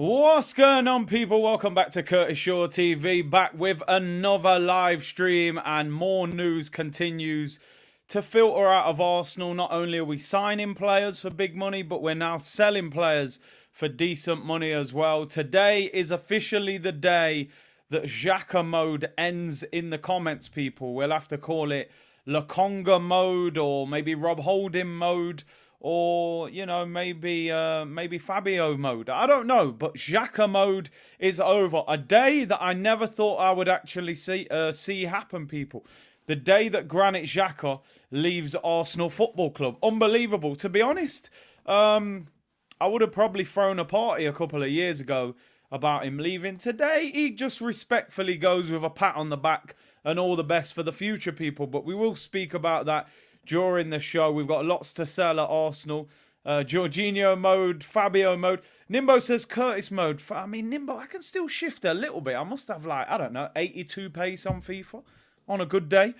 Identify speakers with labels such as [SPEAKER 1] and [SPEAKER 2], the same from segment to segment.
[SPEAKER 1] What's going on, people? Welcome back to Curtis Shaw TV, back with another live stream, and more news continues to filter out of Arsenal. Not only are we signing players for big money, but we're now selling players for decent money as well. Today is officially the day that Xhaka mode ends in the comments, people. We'll have to call it Lakonga mode, or maybe Rob Holding mode, or maybe Fabio mode. I don't know, but Xhaka mode is over. A day that I never thought I would actually see happen, people. The day that Granit Xhaka leaves Arsenal Football Club. Unbelievable. To be honest, I would have probably thrown a party a couple of years ago about him leaving. Today, he just respectfully goes with a pat on the back and all the best for the future, people. But we will speak about that during the show. We've got lots to sell at Arsenal. Jorginho mode, Fabio mode. Nimbo says Curtis mode. I mean, Nimbo, I can still shift a little bit. I must have, 82 pace on FIFA on a good day.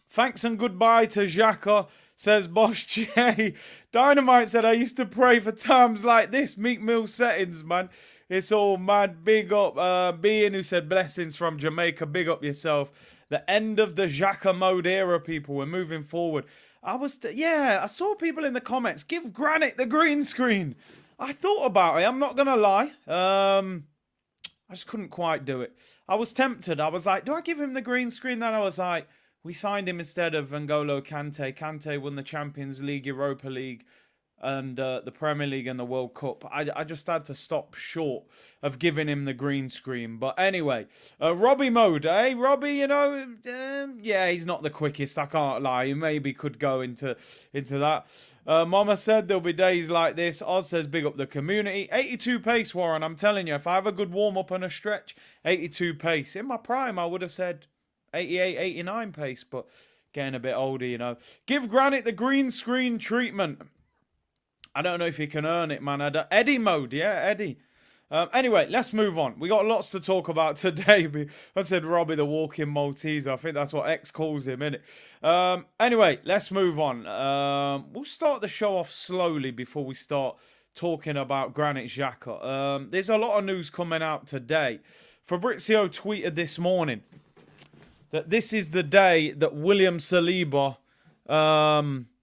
[SPEAKER 1] Thanks and goodbye to Xhaka, says Bosch J. Dynamite said, I used to pray for times like this. Meek Mill settings, man. It's all mad. Big up. Being who said blessings from Jamaica. Big up yourself. The end of the Xhaka mode era, people. We're moving forward. I saw people in the comments. Give Granit the green screen. I thought about it. I'm not going to lie. I just couldn't quite do it. I was tempted. I was like, do I give him the green screen? Then I was like, we signed him instead of N'Golo Kante. Kante won the Champions League, Europa League, and the Premier League and the World Cup. I just had to stop short of giving him the green screen. But anyway, Robbie mode, eh? Robbie, yeah, he's not the quickest, I can't lie. He maybe could go into that. Mama said there'll be days like this. Oz says big up the community. 82 pace, Warren. I'm telling you, if I have a good warm-up and a stretch, 82 pace. In my prime, I would have said 88, 89 pace, but getting a bit older, Give Granit the green screen treatment. I don't know if you can earn it, man. Eddie mode, yeah, Eddie. Anyway, let's move on. We got lots to talk about today. I said Robbie the walking Malteser. I think that's what X calls him, innit? Anyway, let's move on. We'll start the show off slowly before we start talking about Granit Xhaka. There's a lot of news coming out today. Fabrizio tweeted this morning that this is the day that William Saliba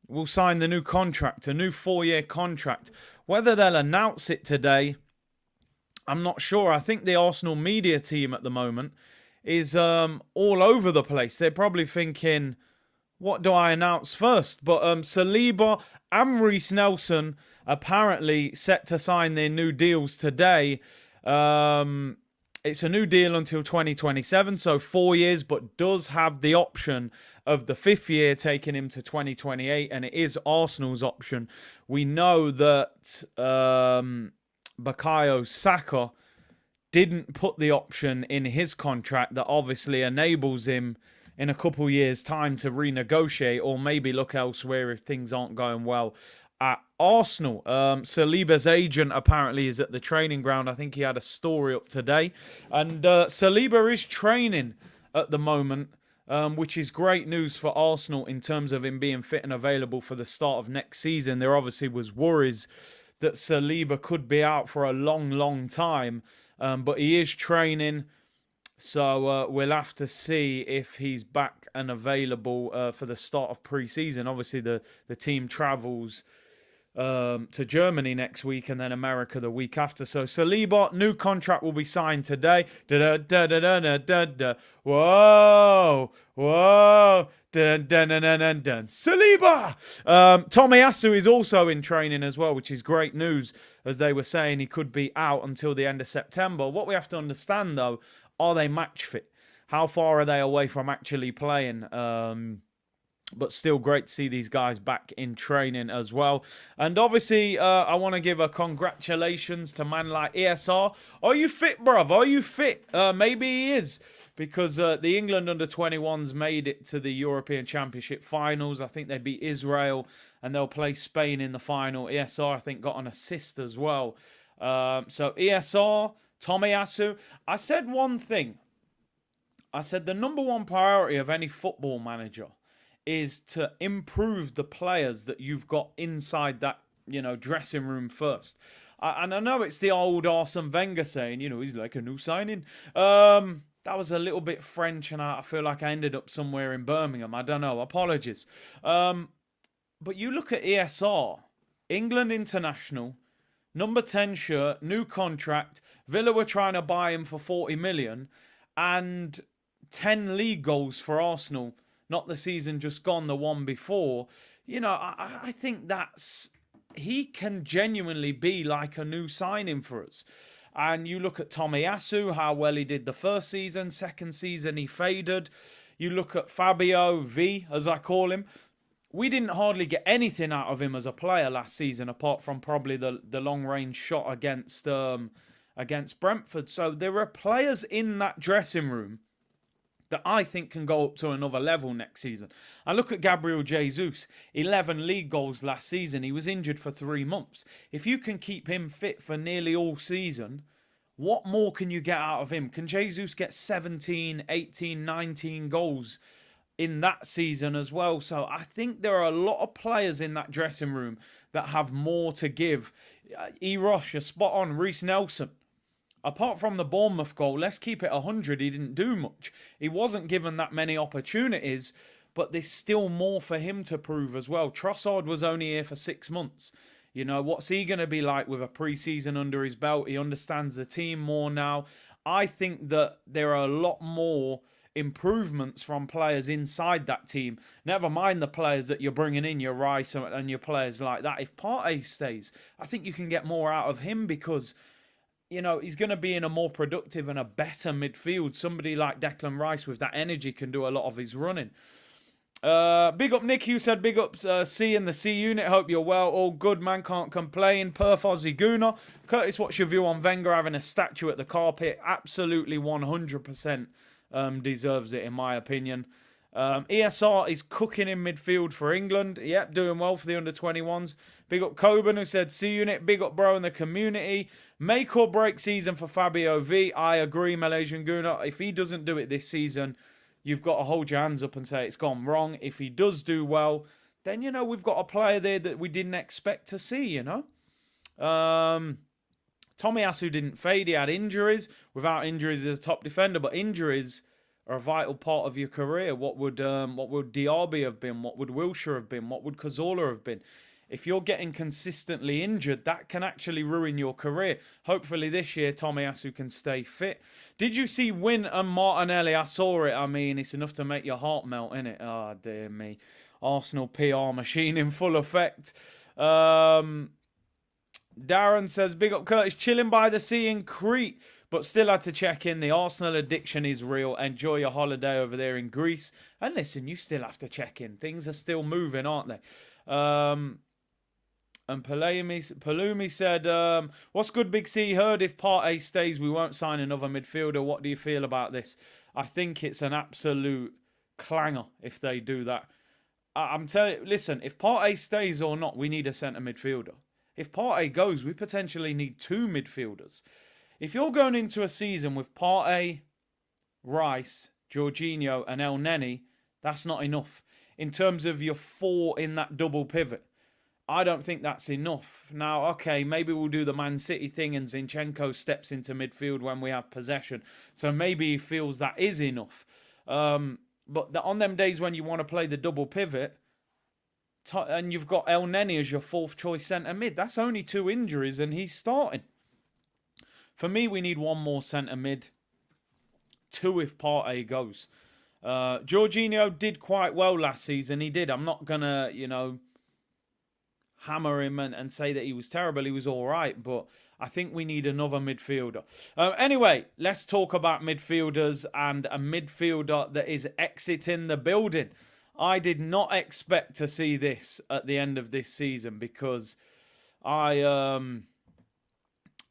[SPEAKER 1] will sign the new contract, a new 4-year contract. Whether they'll announce it today, I'm not sure. I think the Arsenal media team at the moment is all over the place. They're probably thinking, what do I announce first? But Saliba and Reece Nelson apparently set to sign their new deals today. It's a new deal until 2027, so 4 years, but does have the option of the 5th year taking him to 2028, and it is Arsenal's option. We know that Bukayo Saka didn't put the option in his contract that obviously enables him in a couple years' time to renegotiate or maybe look elsewhere if things aren't going well at Arsenal. Saliba's agent apparently is at the training ground. I think he had a story up today. And Saliba is training at the moment, which is great news for Arsenal in terms of him being fit and available for the start of next season. There obviously was worries that Saliba could be out for a long, long time. But he is training. So we'll have to see if he's back and available for the start of pre-season. Obviously, the team travels to Germany next week and then America the week after. So Saliba, new contract will be signed today. Whoa, whoa. Dun, dun, dun, dun, dun, dun. Saliba! Tomiyasu is also in training as well, which is great news, as they were saying he could be out until the end of September. What we have to understand, though, are they match fit? How far are they away from actually playing? But still great to see these guys back in training as well. And obviously, I want to give a congratulations to man like ESR. Are you fit, bruv? Are you fit? Maybe he is. Because the England under-21s made it to the European Championship finals. I think they beat Israel and they'll play Spain in the final. ESR, I think, got an assist as well. So ESR, Tomiyasu. I said one thing. I said the number one priority of any football manager is to improve the players that you've got inside that dressing room first. And I know it's the old Arsene Wenger saying, he's like a new signing. That was a little bit French, and I feel like I ended up somewhere in Birmingham. I don't know. Apologies. But you look at ESR, England international, number 10 shirt, new contract. Villa were trying to buy him for 40 million, and 10 league goals for Arsenal. Not the season just gone, the one before. I think he can genuinely be like a new signing for us. And you look at Tomiyasu, how well he did the first season. Second season, he faded. You look at Fabio V, as I call him. We didn't hardly get anything out of him as a player last season, apart from probably the long-range shot against Brentford. So there are players in that dressing room that I think can go up to another level next season. I look at Gabriel Jesus, 11 league goals last season. He was injured for 3 months. If you can keep him fit for nearly all season, what more can you get out of him? Can Jesus get 17, 18, 19 goals in that season as well? So I think there are a lot of players in that dressing room that have more to give. Roche, you're spot on. Reece Nelson. Apart from the Bournemouth goal, let's keep it 100. He didn't do much. He wasn't given that many opportunities, but there's still more for him to prove as well. Trossard was only here for 6 months. What's he going to be like with a pre-season under his belt? He understands the team more now. I think that there are a lot more improvements from players inside that team. Never mind the players that you're bringing in, your Rice and your players like that. If Partey stays, I think you can get more out of him because he's going to be in a more productive and a better midfield. Somebody like Declan Rice with that energy can do a lot of his running. Big up Nick, you said big up C in the C unit. Hope you're well. All good, man. Can't complain. Perth Aussie Gooner. Curtis, what's your view on Wenger having a statue at the carpet? Absolutely 100% deserves it, in my opinion. ESR is cooking in midfield for England. Yep, doing well for the under-21s. Big up Coburn, who said C-Unit. Big up bro in the community. Make or break season for Fabio V. I agree, Malaysian Guna. If he doesn't do it this season, you've got to hold your hands up and say it's gone wrong. If he does do well, then, we've got a player there that we didn't expect to see, Tomiyasu didn't fade. He had injuries. Without injuries, he's a top defender, but injuries are a vital part of your career. What would Diaby have been? What would Wilshere have been? What would Cazorla have been? If you're getting consistently injured, that can actually ruin your career. Hopefully this year, Tomiyasu can stay fit. Did you see Win and Martinelli? I saw it. I mean, it's enough to make your heart melt, innit? Oh, dear me. Arsenal PR machine in full effect. Darren says, big up Curtis, chilling by the sea in Crete, but still had to check in. The Arsenal addiction is real. Enjoy your holiday over there in Greece. And listen, you still have to check in. Things are still moving, aren't they? And Palumi said, what's good, Big C? Heard if Partey stays, we won't sign another midfielder. What do you feel about this? I think it's an absolute clanger if they do that. I'm telling you, listen, if Partey stays or not, we need a centre midfielder. If Partey goes, we potentially need 2 midfielders. If you're going into a season with Partey, Rice, Jorginho and El Neni, that's not enough. In terms of your 4 in that double pivot, I don't think that's enough. Now, okay, maybe we'll do the Man City thing and Zinchenko steps into midfield when we have possession. So maybe he feels that is enough. But on them days when you want to play the double pivot, and you've got El Neni as your 4th choice centre mid, that's only 2 injuries and he's starting. For me, we need 1 more centre mid. 2 if Partey goes. Jorginho did quite well last season. He did. I'm not going to, hammer him and say that he was terrible. He was all right, but I think we need another midfielder. Anyway, let's talk about midfielders and a midfielder that is exiting the building. I did not expect to see this at the end of this season because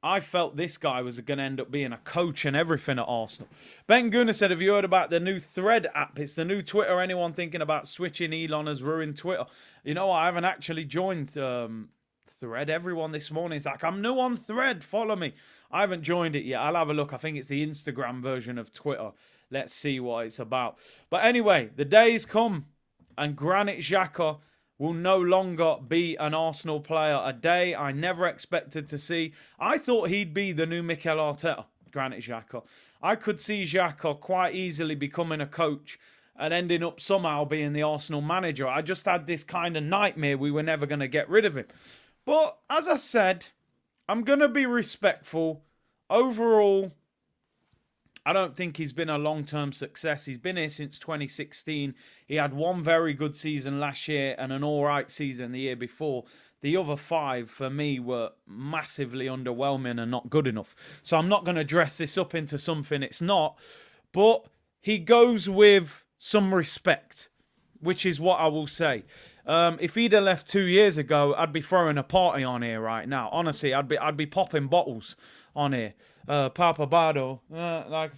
[SPEAKER 1] I felt this guy was going to end up being a coach and everything at Arsenal. Ben Gunnar said, have you heard about the new Thread app? It's the new Twitter. Anyone thinking about switching? Elon has ruined Twitter. I haven't actually joined Thread. Everyone this morning is like, I'm new on Thread. Follow me. I haven't joined it yet. I'll have a look. I think it's the Instagram version of Twitter. Let's see what it's about. But anyway, the day's come and Granit Xhaka will no longer be an Arsenal player a day. I never expected to see. I thought he'd be the new Mikel Arteta, Granit Xhaka. I could see Xhaka quite easily becoming a coach and ending up somehow being the Arsenal manager. I just had this kind of nightmare we were never going to get rid of him. But as I said, I'm going to be respectful. Overall, I don't think he's been a long-term success. He's been here since 2016. He had one very good season last year and an all-right season the year before. The other 5, for me, were massively underwhelming and not good enough. So I'm not going to dress this up into something it's not. But he goes with some respect, which is what I will say. If he'd have left 2 years ago, I'd be throwing a party on here right now. Honestly, I'd be popping bottles on here. Papa Bardo, like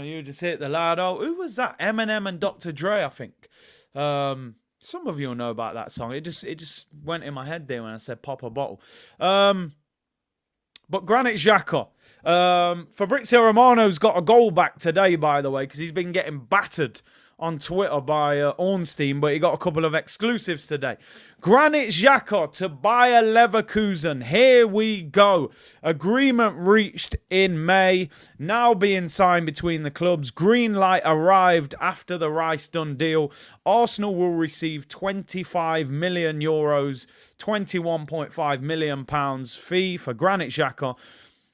[SPEAKER 1] you just hit the lado. Who was that? Eminem and Dr. Dre, I think. Some of you will know about that song. It just went in my head there when I said pop a bottle. But Granit Xhaka, Fabrizio Romano's got a goal back today, by the way, because he's been getting battered on Twitter by Ornstein, but he got a couple of exclusives today. Granit Xhaka to Bayer Leverkusen. Here we go. Agreement reached in May, now being signed between the clubs. Green light arrived after the Rice-Dunn deal. Arsenal will receive 25 million euros, 21.5 million pounds fee for Granit Xhaka.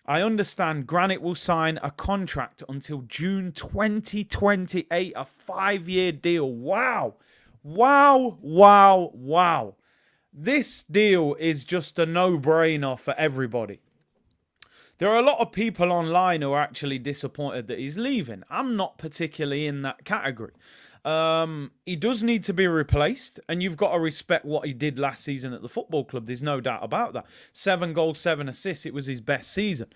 [SPEAKER 1] I understand Granit will sign a contract until June 2028, a 5-year deal. Wow. Wow, wow, wow. This deal is just a no-brainer for everybody. There are a lot of people online who are actually disappointed that he's leaving. I'm not particularly in that category. He does need to be replaced, and you've got to respect what he did last season at the football club. There's no doubt about that. 7 goals, 7 assists. It was his best season.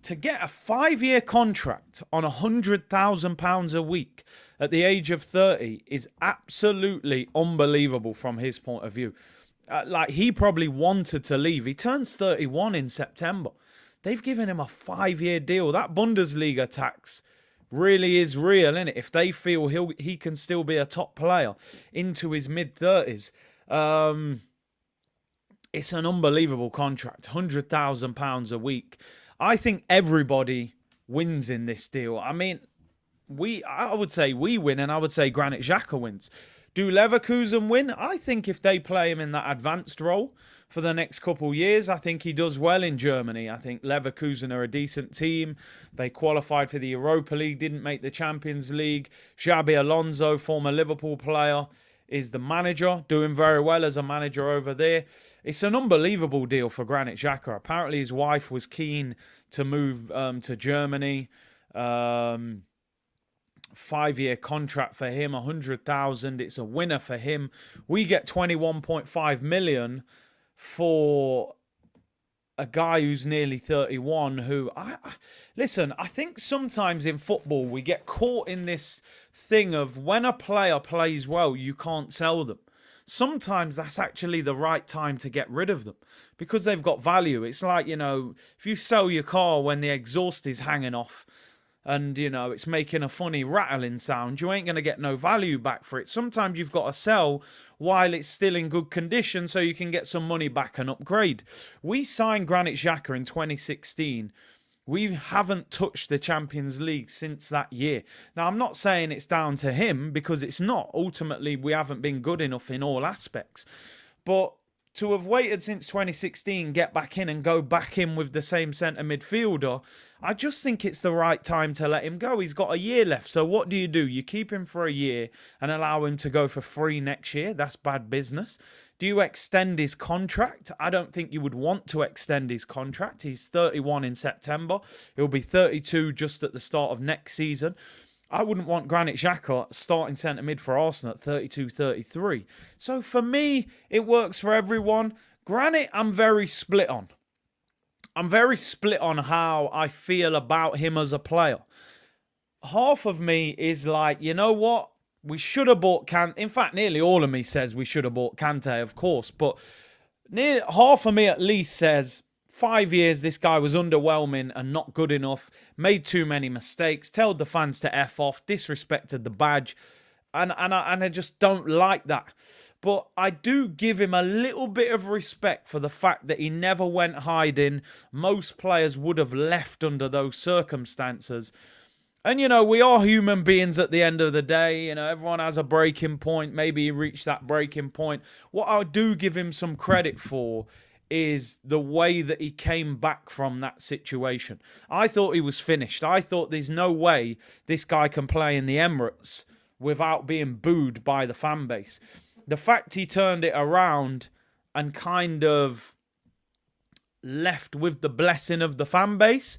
[SPEAKER 1] To get a 5-year contract on £100,000 a week at the age of 30 is absolutely unbelievable from his point of view. Like, he probably wanted to leave. He turns 31 in September. They've given him a 5-year deal. That Bundesliga tax really is real, isn't it? If they feel he can still be a top player into his mid-30s. It's an unbelievable contract. £100,000 a week. I think everybody wins in this deal. I mean, I would say we win, and I would say Granit Xhaka wins. Do Leverkusen win? I think if they play him in that advanced role for the next couple of years, I think he does well in Germany. I think Leverkusen are a decent team. They qualified for the Europa League, didn't make the Champions League. Xabi Alonso, former Liverpool player, is the manager, doing very well as a manager over there. It's an unbelievable deal for Granit Xhaka. Apparently his wife was keen to move to Germany. 5-year contract for him, 100,000. It's a winner for him. We get 21.5 million for a guy who's nearly 31 who listen, I think sometimes in football we get caught in this thing of when a player plays well, you can't sell them. Sometimes that's actually the right time to get rid of them because they've got value. It's like, if you sell your car when the exhaust is hanging off and, it's making a funny rattling sound, you ain't going to get no value back for it. Sometimes you've got to sell while it's still in good condition so you can get some money back and upgrade. We signed Granit Xhaka in 2016. We haven't touched the Champions League since that year. Now, I'm not saying it's down to him because it's not. Ultimately, we haven't been good enough in all aspects. But to have waited since 2016, get back in and go back in with the same centre midfielder, I just think it's the right time to let him go. He's got a year left. So what do? You keep him for a year and allow him to go for free next year. That's bad business. Do you extend his contract? I don't think you would want to extend his contract. He's 31 in September. He'll be 32 just at the start of next season. I wouldn't want Granit Xhaka starting centre mid for Arsenal at 32, 33. So for me, it works for everyone. Granit, I'm very split on. I'm very split on how I feel about him as a player. Half of me is like, you know what? We should have bought Kante. In fact, nearly all of me says we should have bought Kante, of course. But half of me at least says 5 years, this guy was underwhelming and not good enough. Made too many mistakes. Told the fans to F off. Disrespected the badge. And I just don't like that. But I do give him a little bit of respect for the fact that he never went hiding. Most players would have left under those circumstances. And, we are human beings at the end of the day. Everyone has a breaking point. Maybe he reached that breaking point. What I do give him some credit for is the way that he came back from that situation. I thought he was finished. I thought there's no way this guy can play in the Emirates without being booed by the fan base. The fact he turned it around and kind of left with the blessing of the fan base,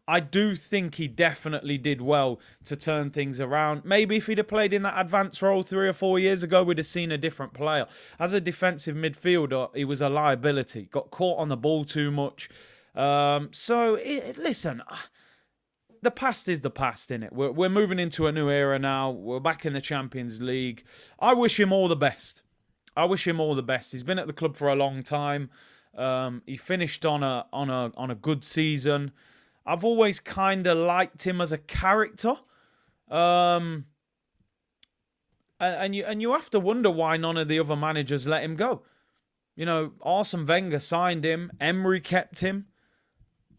[SPEAKER 1] I do think he definitely did well to turn things around. Maybe if he'd have played in that advanced role 3 or 4 years ago, we'd have seen a different player. As a defensive midfielder, he was a liability. Got caught on the ball too much. Listen, the past is the past, innit? We're moving into a new era now. We're back in the Champions League. I wish him all the best. He's been at the club for a long time. He finished on a good season. I've always kind of liked him as a character. And you have to wonder why none of the other managers let him go. Arsene Wenger signed him. Emery kept him.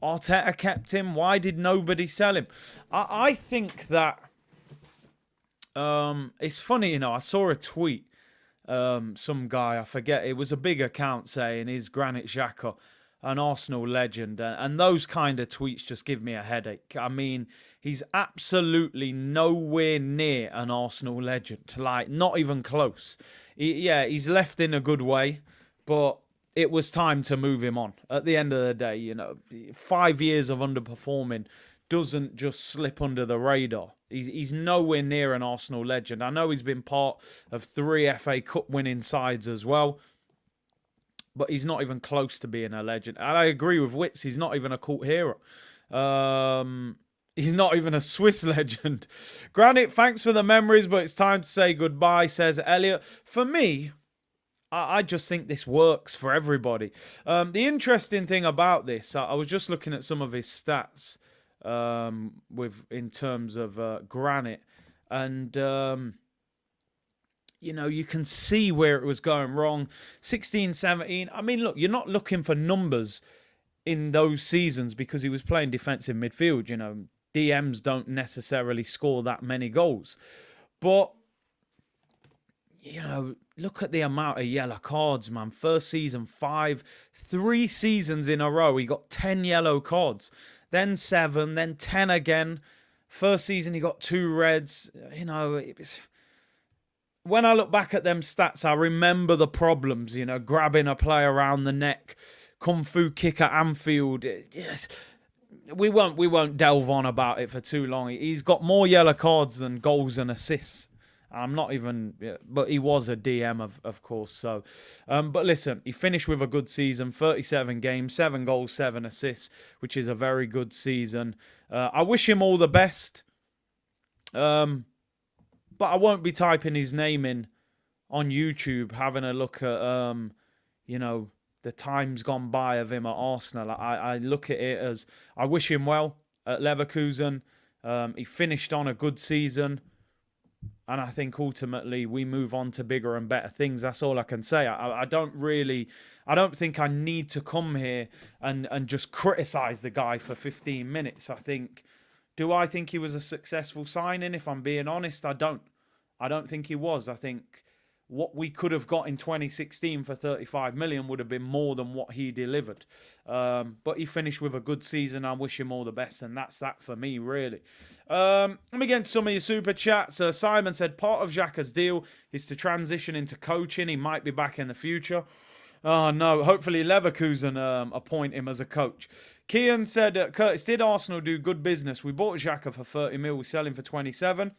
[SPEAKER 1] Arteta kept him. Why did nobody sell him? I think that it's funny, I saw a tweet. Some guy, I forget, it was a big account saying, is Granit Xhaka an Arsenal legend? And those kind of tweets just give me a headache. I mean, he's absolutely nowhere near an Arsenal legend. Like, not even close. He's left in a good way, but it was time to move him on. At the end of the day, 5 years of underperforming doesn't just slip under the radar. He's nowhere near an Arsenal legend. I know he's been part of 3 FA Cup winning sides as well, but he's not even close to being a legend. And I agree with Wits, he's not even a cult hero. He's not even a Swiss legend. Granit, thanks for the memories, but it's time to say goodbye, says Elliot. For me, I just think this works for everybody. The interesting thing about this, I was just looking at some of his stats in terms of Granit, and you can see where it was going wrong. 16, 17. I mean, look, you're not looking for numbers in those seasons because he was playing defensive midfield. DMs don't necessarily score that many goals. But, look at the amount of yellow cards, man. First season, 5. 3 seasons in a row, he got 10 yellow cards. Then 7, then 10 again. First season, he got 2 reds. When I look back at them stats, I remember the problems, grabbing a player around the neck, kung fu kick at Anfield. Yes. We won't delve on about it for too long. He's got more yellow cards than goals and assists. I'm not even, but he was a DM, of course. So, but listen, he finished with a good season, 37 games, 7 goals, 7 assists, which is a very good season. I wish him all the best. But I won't be typing his name in on YouTube, having a look at, the times gone by of him at Arsenal. I look at it as, I wish him well at Leverkusen. He finished on a good season. And I think ultimately we move on to bigger and better things. That's all I can say. I don't think I need to come here and just criticise the guy for 15 minutes. Do I think he was a successful signing? If I'm being honest, I don't. I don't think he was. I think what we could have got in 2016 for 35 million would have been more than what he delivered. But he finished with a good season. I wish him all the best. And that's that for me, really. Let me get into some of your super chats. Simon said, part of Xhaka's deal is to transition into coaching. He might be back in the future. Oh, no. Hopefully Leverkusen appoint him as a coach. Kian said, Curtis, did Arsenal do good business? We bought Xhaka for 30 mil. We sell him for 27.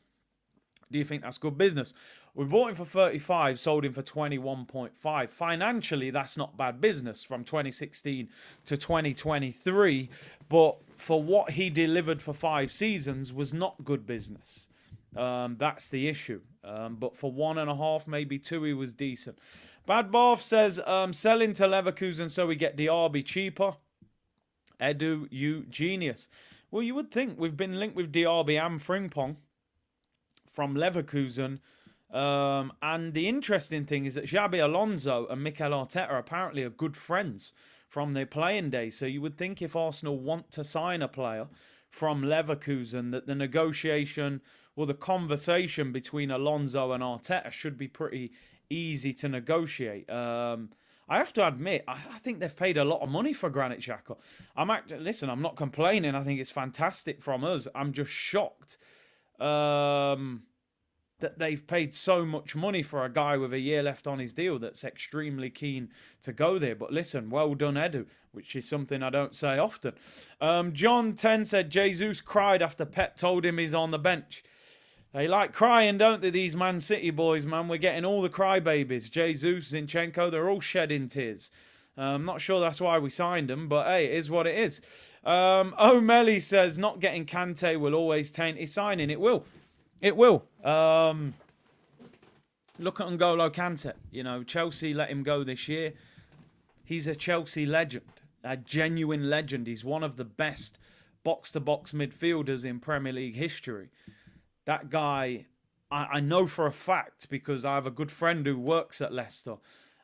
[SPEAKER 1] Do you think that's good business? We bought him for 35, sold him for 21.5. Financially, that's not bad business from 2016 to 2023. But for what he delivered for 5 seasons was not good business. That's the issue. But for 1.5, maybe 2, he was decent. Bad Bath says, selling to Leverkusen so we get Diaby cheaper. Edu, you genius. Well, you would think we've been linked with Diaby and Frimpong from Leverkusen. And the interesting thing is that Xabi Alonso and Mikel Arteta apparently are good friends from their playing days. So you would think if Arsenal want to sign a player from Leverkusen, that the negotiation or the conversation between Alonso and Arteta should be pretty easy to negotiate. I have to admit, I think they've paid a lot of money for Granit Xhaka. Listen, I'm not complaining. I think it's fantastic from us. I'm just shocked that they've paid so much money for a guy with a year left on his deal that's extremely keen to go there. But listen, well done, Edu, which is something I don't say often. John 10 said Jesus cried after Pep told him he's on the bench. They like crying, don't they, these Man City boys, man? We're getting all the crybabies. Jesus, Zinchenko, they're all shedding tears. I'm not sure that's why we signed them, but hey, it is what it is. O'Malley says not getting Kante will always taint his signing. It will. It will. Look at N'Golo Kante. You know, Chelsea let him go this year. He's a Chelsea legend, a genuine legend. He's one of the best box-to-box midfielders in Premier League history. That guy, I know for a fact, because I have a good friend who works at Leicester,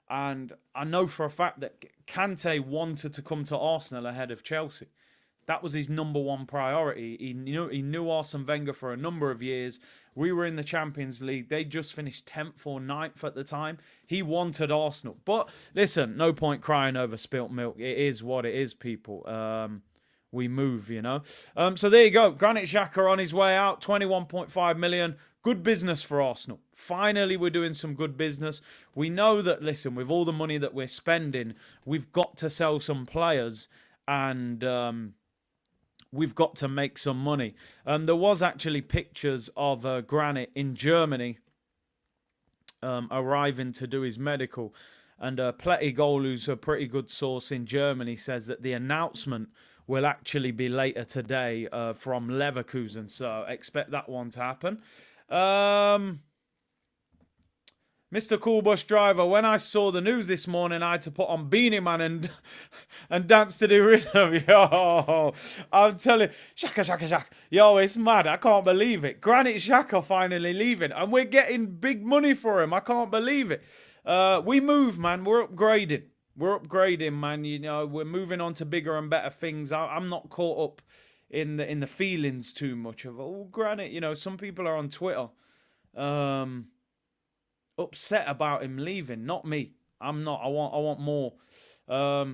[SPEAKER 1] and I know for a fact that Kante wanted to come to Arsenal ahead of Chelsea. That was his number one priority. He knew Arsene Wenger for a number of years. We were in the Champions League. They just finished 10th or 9th at the time. He wanted Arsenal. But listen, no point crying over spilt milk. It is what it is, people. We move, you know. So there you go. Granit Xhaka on his way out. 21.5 million. Good business for Arsenal. Finally, we're doing some good business. We know that, listen, with all the money that we're spending, we've got to sell some players. And we've got to make some money. There was actually pictures of Granit in Germany arriving to do his medical. And Plettigol, who's a pretty good source in Germany, says that the announcement will actually be later today from Leverkusen. So expect that one to happen. Mr. Cool Bus Driver, when I saw the news this morning, I had to put on Beanie Man and dance to the rhythm. Yo, I'm telling you, Xhaka. Yo, it's mad. I can't believe it. Granit Xhaka finally leaving, and we're getting big money for him. I can't believe it. We move, man. We're upgrading. We're upgrading, man. You know, we're moving on to bigger and better things. I'm not caught up in the feelings too much of, oh, Granit. You know, some people are on Twitter upset about him leaving. Not me. I'm not. I want more. I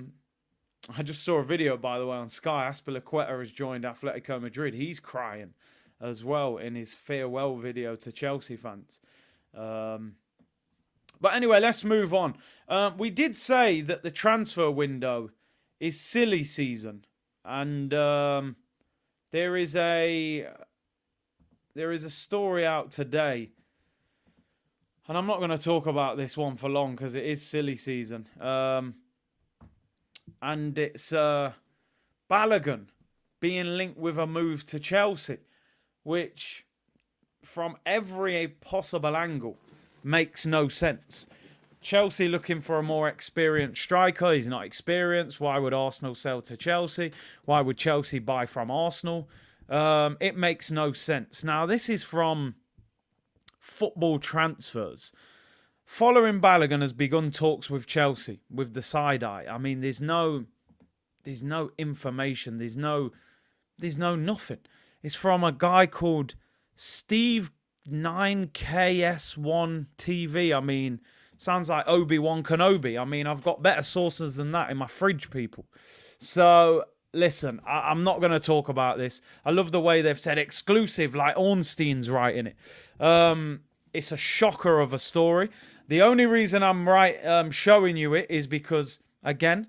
[SPEAKER 1] just saw a video, by the way, on Sky. Azpilicueta has joined Atletico Madrid. He's crying as well in his farewell video to Chelsea fans. But anyway, let's move on. We did say that the transfer window is silly season, and there is a story out today. And I'm not going to talk about this one for long because it is silly season. And it's Balogun being linked with a move to Chelsea, which from every possible angle makes no sense. Chelsea looking for a more experienced striker. He's not experienced. Why would Arsenal sell to Chelsea? Why would Chelsea buy from Arsenal? It makes no sense. Now, this is from Football Transfers. Following Balogun has begun talks with Chelsea with the side eye. I mean, there's no information. There's no nothing. It's from a guy called Steve 9KS1 TV. I mean, sounds like Obi-Wan Kenobi. I mean, I've got better sources than that in my fridge, people. So listen, I'm not going to talk about this. I love the way they've said exclusive, like Ornstein's writing it. It's a shocker of a story. The only reason I'm showing you it is because, again,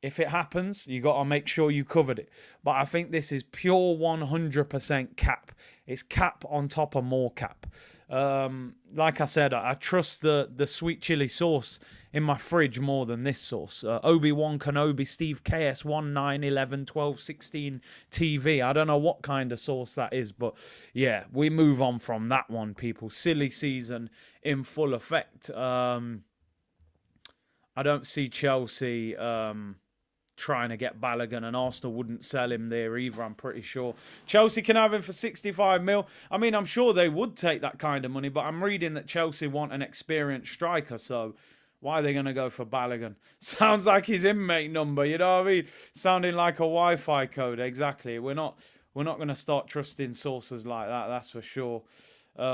[SPEAKER 1] if it happens, you got to make sure you covered it. But I think this is pure 100% cap. It's cap on top of more cap. Like I said, I trust the sweet chili sauce in my fridge more than this sauce. Obi-Wan Kenobi, Steve KS1, 9, 11, 12, 16 TV. I don't know what kind of sauce that is, but yeah, we move on from that one, people. Silly season in full effect. I don't see Chelsea trying to get Balogun, and Arsenal wouldn't sell him there either, I'm pretty sure. Chelsea can have him for 65 mil. I mean, I'm sure they would take that kind of money, but I'm reading that Chelsea want an experienced striker, so why are they going to go for Balogun? Sounds like his inmate number, you know what I mean? Sounding like a Wi-Fi code, exactly. We're not going to start trusting sources like that, that's for sure.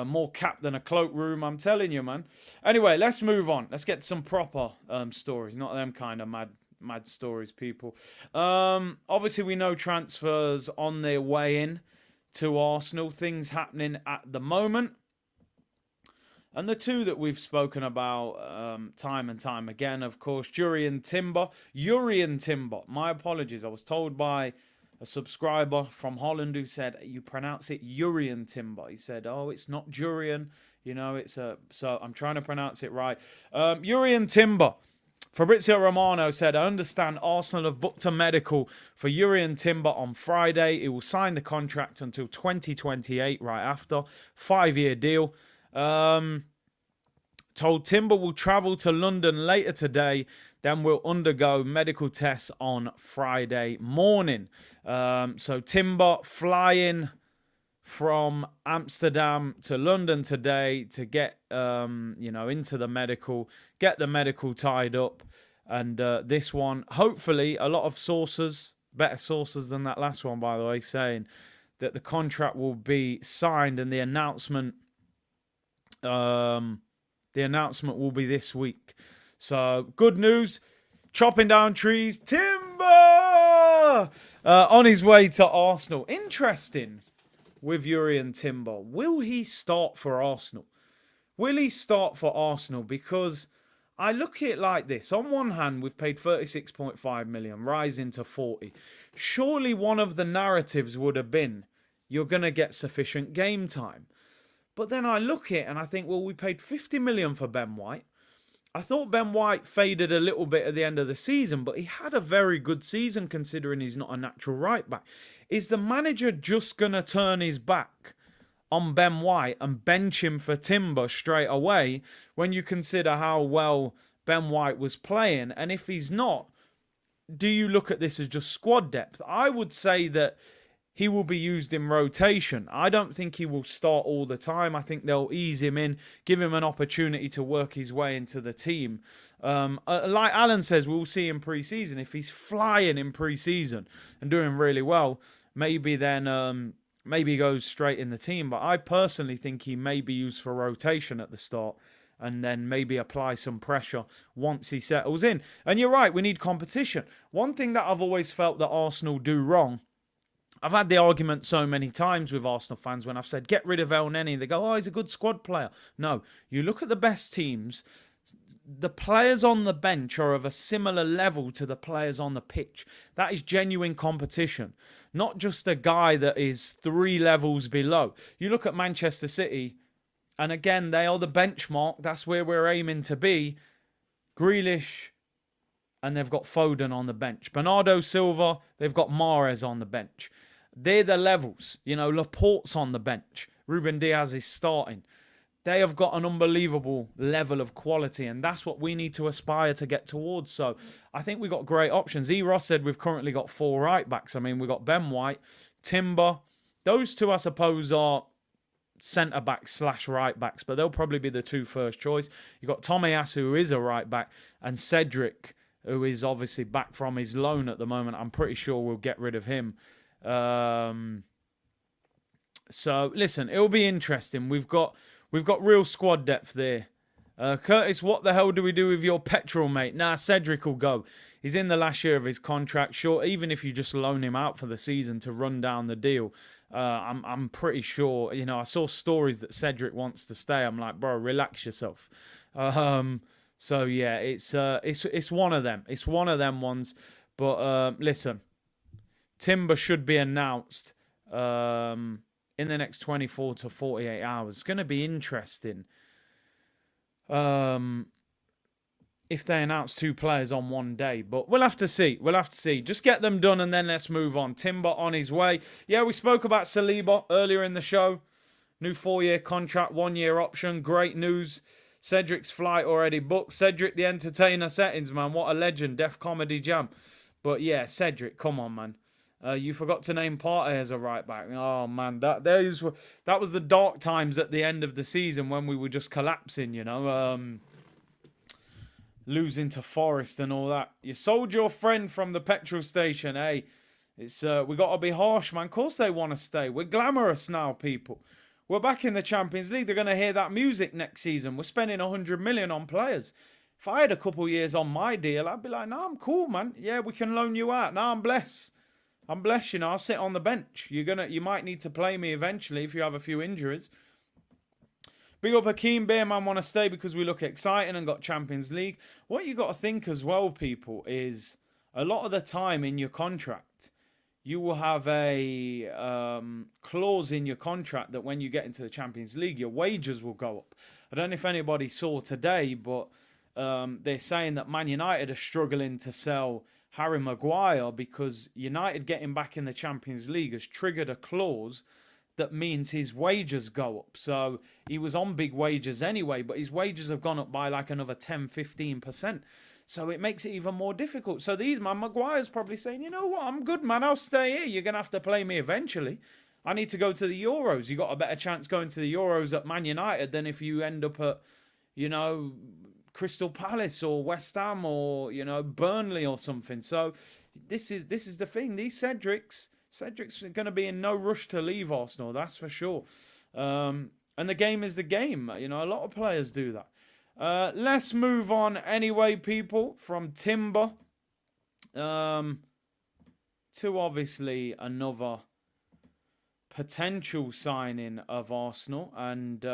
[SPEAKER 1] More cap than a cloakroom, I'm telling you, man. Anyway, let's move on. Let's get some proper stories, not them kind of mad stories, people. Obviously, we know transfers on their way in to Arsenal. Things happening at the moment. And the two that we've spoken about time and time again, of course, Jurrien Timber. My apologies. I was told by a subscriber from Holland who said, you pronounce it Jurrien Timber. He said, oh, it's not Jurrien. You know, it's a... So I'm trying to pronounce it right. Jurrien Timber. Fabrizio Romano said, I understand Arsenal have booked a medical for Jurrien Timber on Friday. He will sign the contract until 2028 right after. 5-year deal. Told Timber will travel to London later today, then will undergo medical tests on Friday morning. So Timber flying from Amsterdam to London today to get, into the medical, get the medical tied up. And this one, hopefully, a lot of sources, better sources than that last one, by the way, saying that the contract will be signed and the announcement will be this week. So, good news. Chopping down trees. Timber! On his way to Arsenal. Interesting with Jurrien Timber. Will he start for Arsenal? Because I look at it like this. On one hand, we've paid 36.5 million, rising to 40. Surely one of the narratives would have been, you're going to get sufficient game time. But then I look at it and I think, well, we paid 50 million for Ben White. I thought Ben White faded a little bit at the end of the season, but he had a very good season considering he's not a natural right back. Is the manager just going to turn his back on Ben White and bench him for Timber straight away when you consider how well Ben White was playing? And if he's not, do you look at this as just squad depth? I would say that he will be used in rotation. I don't think he will start all the time. I think they'll ease him in, give him an opportunity to work his way into the team. Like Alan says, we'll see in pre-season. If he's flying in pre-season and doing really well, maybe then maybe he goes straight in the team. But I personally think he may be used for rotation at the start and then maybe apply some pressure once he settles in. And you're right, we need competition. One thing that I've always felt that Arsenal do wrong, I've had the argument so many times with Arsenal fans when I've said, get rid of El Neni. They go, oh, he's a good squad player. No, you look at the best teams, the players on the bench are of a similar level to the players on the pitch. That is genuine competition, not just a guy that is 3 levels below. You look at Manchester City, and again, they are the benchmark. That's where we're aiming to be. Grealish, and they've got Foden on the bench. Bernardo Silva, they've got Mahrez on the bench. They're the levels. You know, Laporte's on the bench. Ruben Diaz is starting. They have got an unbelievable level of quality, and that's what we need to aspire to get towards. So I think we've got great options. E. Ross said we've currently got 4 right-backs. I mean, we've got Ben White, Timber. Those two, I suppose, are centre-backs / right-backs, but they'll probably be the 2 first choice. You've got Tomiyasu, who is a right-back, and Cedric, who is obviously back from his loan at the moment. I'm pretty sure we'll get rid of him. So, listen, it'll be interesting. We've got real squad depth there. Curtis, what the hell do we do with your petrol, mate? Nah, Cedric will go. He's in the last year of his contract. Sure, even if you just loan him out for the season to run down the deal, I'm pretty sure. You know, I saw stories that Cedric wants to stay. I'm like, bro, relax yourself. So yeah, it's one of them. It's one of them ones. But listen, Timber should be announced in the next 24 to 48 hours. It's going to be interesting if they announce 2 players on one day. But we'll have to see. We'll have to see. Just get them done and then let's move on. Timber on his way. Yeah, we spoke about Saliba earlier in the show. New 4-year contract, 1-year option. Great news. Cedric's flight already booked. Cedric the Entertainer settings, man. What a legend. Def Comedy Jam. But yeah, Cedric, come on, man. You forgot to name Partey as a right back. Oh man, that was the dark times at the end of the season when we were just collapsing. Losing to Forest and all that. You sold your friend from the petrol station. Hey, it's we got to be harsh, man. Of course they want to stay. We're glamorous now, people. We're back in the Champions League. They're going to hear that music next season. We're spending 100 million on players. If I had a couple years on my deal, I'd be like, no, I'm cool, man. Yeah, we can loan you out. No, I'm blessed. I'm blessed, I'll sit on the bench. You might need to play me eventually if you have a few injuries. Big up Hakeem, Beer Man want to stay because we look exciting and got Champions League. What you got to think as well, people, is a lot of the time in your contract, you will have a clause in your contract that when you get into the Champions League, your wages will go up. I don't know if anybody saw today, but they're saying that Man United are struggling to sell Harry Maguire because United getting back in the Champions League has triggered a clause that means his wages go up. So he was on big wages anyway, but his wages have gone up by like another 10-15%. So it makes it even more difficult. So Maguire's probably saying, you know what, I'm good, man. I'll stay here. You're going to have to play me eventually. I need to go to the Euros. You got a better chance going to the Euros at Man United than if you end up at, Crystal Palace or West Ham or, Burnley or something. So this is the thing. These Cedric's going to be in no rush to leave Arsenal, that's for sure. And the game is the game. A lot of players do that. Let's move on anyway, people, from Timber to obviously another potential signing of Arsenal. And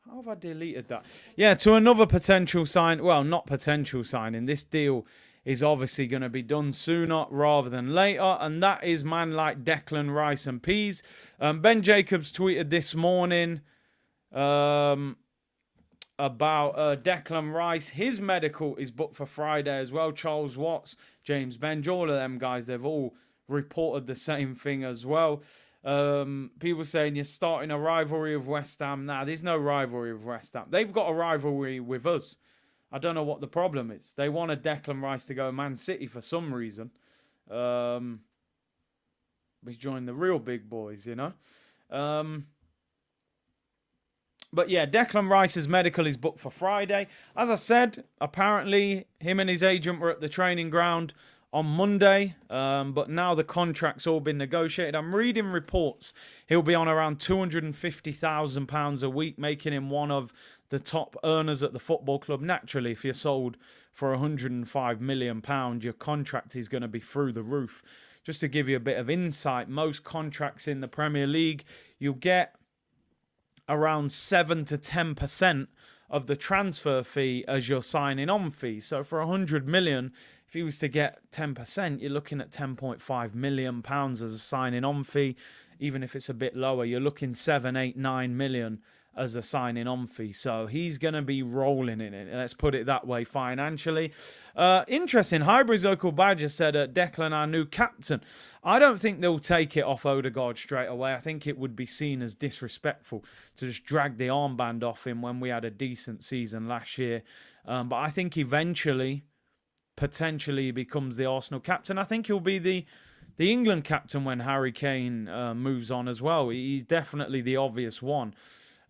[SPEAKER 1] how have I deleted that? Yeah, to another potential sign. Well, not potential signing. This deal is obviously going to be done sooner rather than later. And that is man like Declan Rice and Peas. Ben Jacobs tweeted this morning about Declan Rice. His medical is booked for Friday as well. Charles Watts, James Benge, all of them guys, they've all reported the same thing as well. People saying you're starting a rivalry with West Ham. Nah, there's no rivalry with West Ham. They've got a rivalry with us. I don't know what the problem is. They wanted Declan Rice to go Man City for some reason. He's joined the real big boys, But yeah, Declan Rice's medical is booked for Friday. As I said, apparently him and his agent were at the training ground on Monday, but now the contract's all been negotiated. I'm reading reports he'll be on around £250,000 a week, making him one of the top earners at the football club. Naturally, if you're sold for £105 million, your contract is going to be through the roof. Just to give you a bit of insight, most contracts in the Premier League, you'll get around 7 to 10% of the transfer fee as your signing on fee. So for 100 million, if he was to get 10%, you're looking at 10.5 million pounds as a signing on fee. Even if it's a bit lower, you're looking 7, 8, 9 million as a signing on fee. So he's going to be rolling in it. Let's put it that way financially. Interesting. Highbury's local badger said, Declan, our new captain. I don't think they'll take it off Odegaard straight away. I think it would be seen as disrespectful to just drag the armband off him when we had a decent season last year. But I think eventually, potentially, he becomes the Arsenal captain. I think he'll be the England captain when Harry Kane moves on as well. He's definitely the obvious one.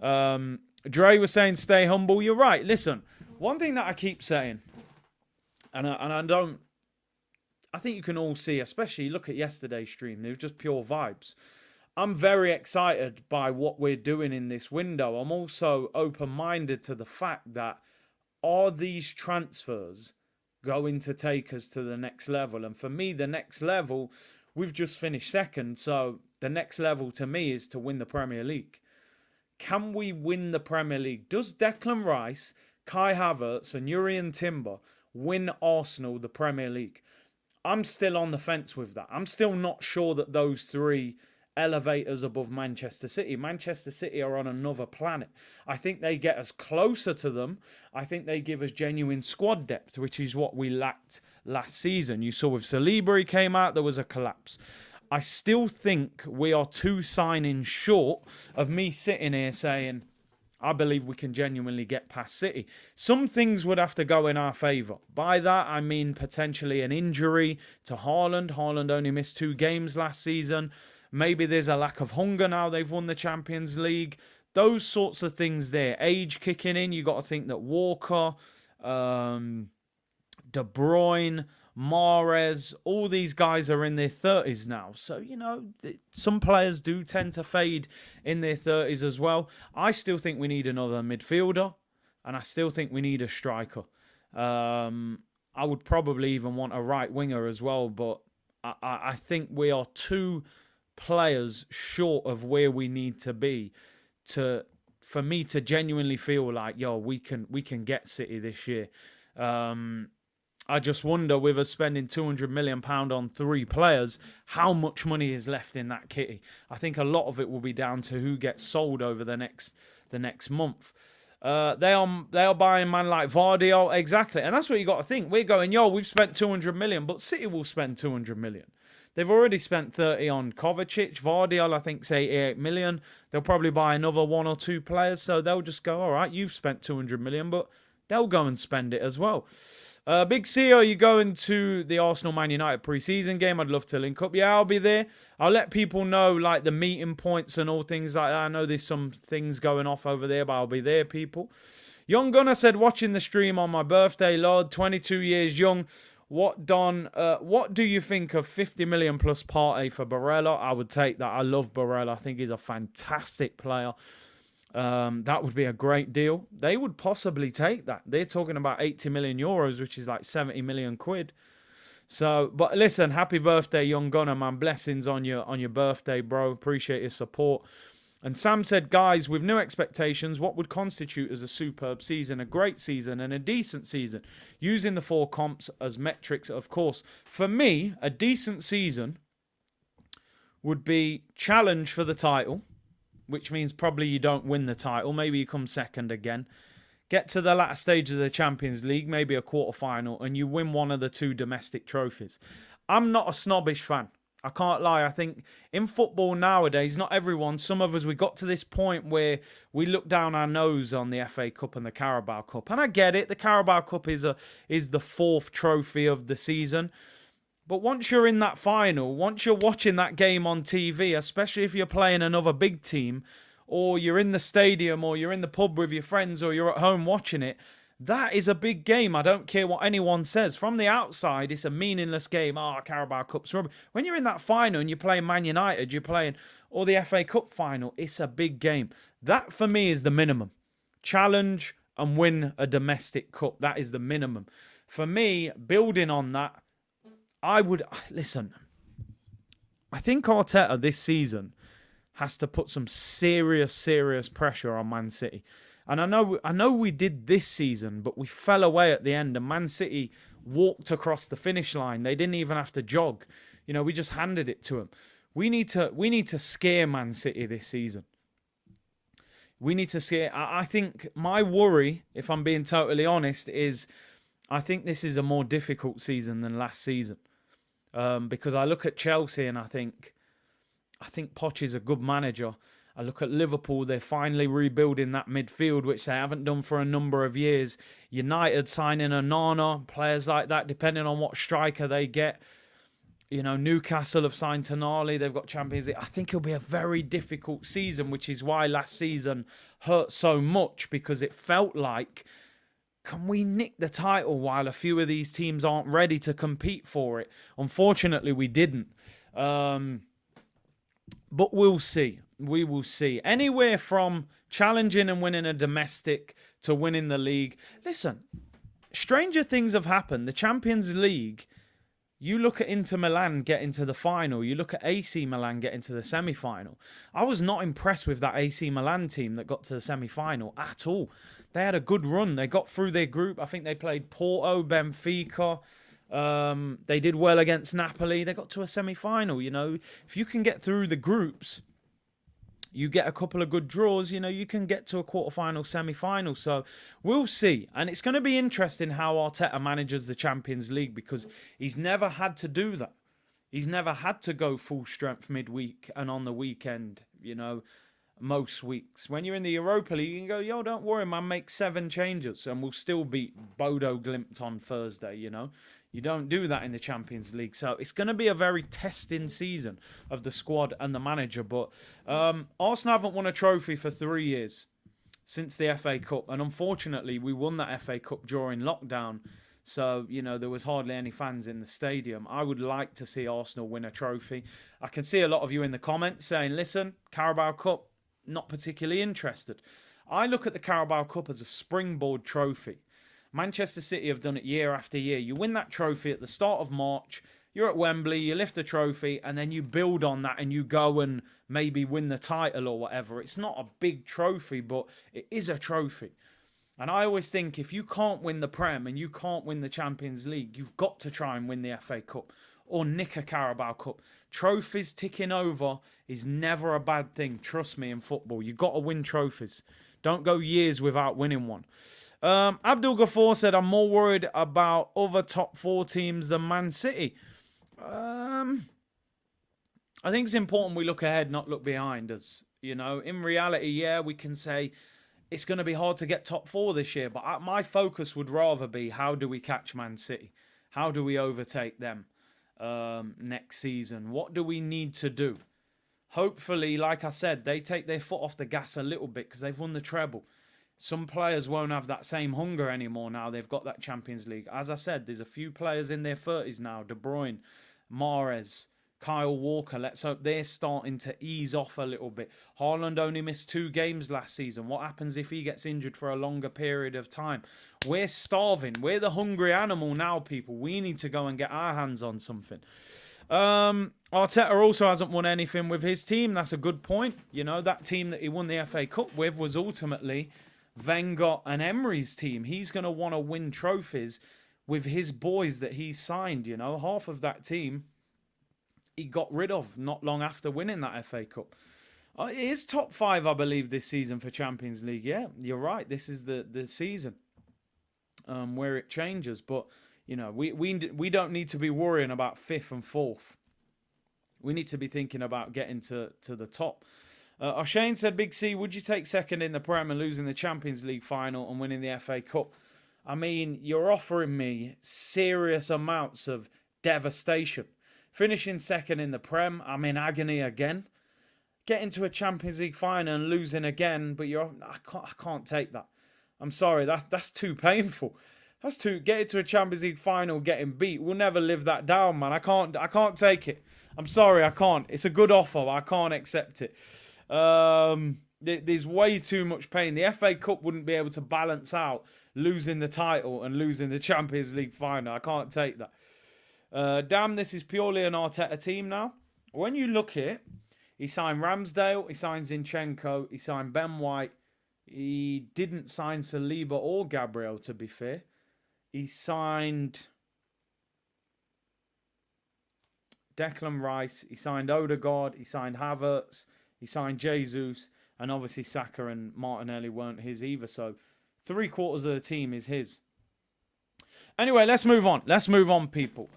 [SPEAKER 1] Dre was saying stay humble. You're right. Listen, one thing that I keep saying, and I think you can all see, especially look at yesterday's stream, it was just pure vibes. I'm very excited by what we're doing in this window. I'm also open-minded to the fact that are these transfers going to take us to the next level? And for me, the next level, we've just finished second. So the next level to me is to win the Premier League. Can we win the Premier League? Does Declan Rice, Kai Havertz and Jurrien Timber win Arsenal the Premier League? I'm still on the fence with that. I'm still not sure that those three elevate us above Manchester City. Manchester City are on another planet. I think they get us closer to them. I think they give us genuine squad depth, which is what we lacked last season. You saw with Saliba, he came out, there was a collapse. I still think we are 2 signings short of me sitting here saying, I believe we can genuinely get past City. Some things would have to go in our favour. By that, I mean potentially an injury to Haaland. Haaland only missed 2 games last season. Maybe there's a lack of hunger now they've won the Champions League. Those sorts of things there. Age kicking in. You got to think that Walker, De Bruyne, Mahrez, all these guys are in their 30s now. So, you know, some players do tend to fade in their 30s as well. I still think we need another midfielder, and I still think we need a striker. I would probably even want a right winger as well, but I think we are 2 players short of where we need to be for me to genuinely feel like, yo, we can get City this year. I just wonder, with us spending £200 million on 3 players, how much money is left in that kitty. I think a lot of it will be down to who gets sold over the next month. They are buying man like Vardy, exactly, and that's what you got to think. We're going, yo, we've spent 200 million, but City will spend 200 million. They've already spent 30 on Kovacic. Vardy, I think, say 88 million. They'll probably buy another 1 or 2 players, so they'll just go, all right, you've spent 200 million, but they'll go and spend it as well. Big C, are you going to the Arsenal-Man United pre-season game? I'd love to link up. Yeah, I'll be there. I'll let people know, like, the meeting points and all things like that. I know there's some things going off over there, but I'll be there, people. Young Gunner said, watching the stream on my birthday, Lord, 22 years young. What do you think of 50 million plus Partey for Barella? I would take that. I love Barella. I think he's a fantastic player. That would be a great deal. They would possibly take that. They're talking about 80 million euros, which is like 70 million quid. So, but listen, happy birthday, Young Gunner, man. Blessings on your birthday, bro. Appreciate your support. And Sam said, guys, with new expectations, what would constitute as a superb season, a great season, and a decent season? Using the 4 comps as metrics, of course. For me, a decent season would be challenge for the title, which means probably you don't win the title. Maybe you come second again. Get to the latter stage of the Champions League, maybe a quarter-final, and you win one of the 2 domestic trophies. I'm not a snobbish fan. I can't lie. I think in football nowadays, not everyone, some of us, we got to this point where we look down our nose on the FA Cup and the Carabao Cup. And I get it. The Carabao Cup is the 4th trophy of the season. But once you're in that final, once you're watching that game on TV, especially if you're playing another big team, or you're in the stadium, or you're in the pub with your friends, or you're at home watching it, that is a big game. I don't care what anyone says. From the outside, it's a meaningless game. Carabao Cup's rubbish. When you're in that final and you're playing Man United, or the FA Cup final, it's a big game. That, for me, is the minimum. Challenge and win a domestic cup. That is the minimum. For me, building on that, listen, I think Arteta this season has to put some serious pressure on Man City. And I know we did this season, but we fell away at the end, and Man City walked across the finish line. They didn't even have to jog. You know, we just handed it to them. We need to scare Man City this season. We need to scare. I think my worry, if I'm being totally honest, is I think this is a more difficult season than last season. Because I look at Chelsea and I think Poch is a good manager. I look at Liverpool, they're finally rebuilding that midfield, which they haven't done for a number of years. United signing Onana, players like that, depending on what striker they get. You know, Newcastle have signed Tonali, they've got Champions League. I think it'll be a very difficult season, which is why last season hurt so much, because it felt like, can we nick the title while a few of these teams aren't ready to compete for it? Unfortunately, we didn't. But we'll see. We will see. Anywhere from challenging and winning a domestic to winning the league. Listen, stranger things have happened. The Champions League, you look at Inter Milan getting to the final. You look at AC Milan getting to the semi-final. I was not impressed with that AC Milan team that got to the semi-final at all. They had a good run. They got through their group. I think they played Porto, Benfica. They did well against Napoli. They got to a semi-final. You know, if you can get through the groups, you get a couple of good draws, you know, you can get to a quarterfinal, semi-final. So we'll see. And it's going to be interesting how Arteta manages the Champions League, because he's never had to do that. He's never had to go full strength midweek and on the weekend, you know. most weeks. When you're in the Europa League, you can go, yo, don't worry, man, make 7 changes and we'll still beat Bodo Glimt on Thursday, you know. You don't do that in the Champions League. So it's going to be a very testing season of the squad and the manager. But Arsenal haven't won a trophy for 3 years since the FA Cup. And unfortunately, we won that FA Cup during lockdown. So, you know, there was hardly any fans in the stadium. I would like to see Arsenal win a trophy. I can see a lot of you in the comments saying, listen, Carabao Cup, not particularly interested. I look at the Carabao Cup as a springboard trophy. Manchester City have done it year after year. You win that trophy at the start of March, you're at Wembley, you lift the trophy, and then you build on that and you go and maybe win the title or whatever. It's not a big trophy, but it is a trophy. And I always think if you can't win the Prem and you can't win the Champions League, you've got to try and win the FA Cup or nick a Carabao Cup. Trophies ticking over is never a bad thing. Trust me, in football. You've got to win trophies. Don't go years without winning one. Abdul Ghaffar said, I'm more worried about other top 4 teams than Man City. I think it's important we look ahead, not look behind us. You know, in reality, yeah, we can say it's going to be hard to get top 4 this year. But my focus would rather be, how do we catch Man City? How do we overtake them next season? What do we need to do? Hopefully, like I said, they take their foot off the gas a little bit because they've won the treble. Some players won't have that same hunger anymore now they've got that Champions League. As I said, there's a few players in their 30s now. De Bruyne, Mahrez, Kyle Walker. Let's hope they're starting to ease off a little bit. Haaland only missed 2 games last season. What happens if he gets injured for a longer period of time? We're starving. We're the hungry animal now, people. We need to go and get our hands on something. Arteta also hasn't won anything with his team. That's a good point. You know, that team that he won the FA Cup with was ultimately Wenger and Emery's team. He's going to want to win trophies with his boys that he signed, you know. Half of that team he got rid of not long after winning that FA Cup. It is top 5, I believe, this season for Champions League. Yeah, you're right. This is the season where it changes. But, you know, we don't need to be worrying about 5th and 4th. We need to be thinking about getting to the top. O'Shane said, Big C, would you take 2nd in the Prem and losing the Champions League final and winning the FA Cup? I mean, you're offering me serious amounts of devastation. Finishing 2nd in the Prem, I'm in agony again. Getting to a Champions League final and losing again, but I can't take that. I'm sorry, that's too painful. Getting to a Champions League final, getting beat. We'll never live that down, man. I can't take it. I'm sorry, I can't. It's a good offer, but I can't accept it. There's way too much pain. The FA Cup wouldn't be able to balance out losing the title and losing the Champions League final. I can't take that. Damn, this is purely an Arteta team now. When you look at it, he signed Ramsdale, he signed Zinchenko, he signed Ben White. He didn't sign Saliba or Gabriel, to be fair. He signed Declan Rice, he signed Odegaard, he signed Havertz, he signed Jesus, and obviously Xhaka and Martinelli weren't his either. So 3/4 of the team is his. Anyway, let's move on. Let's move on, people.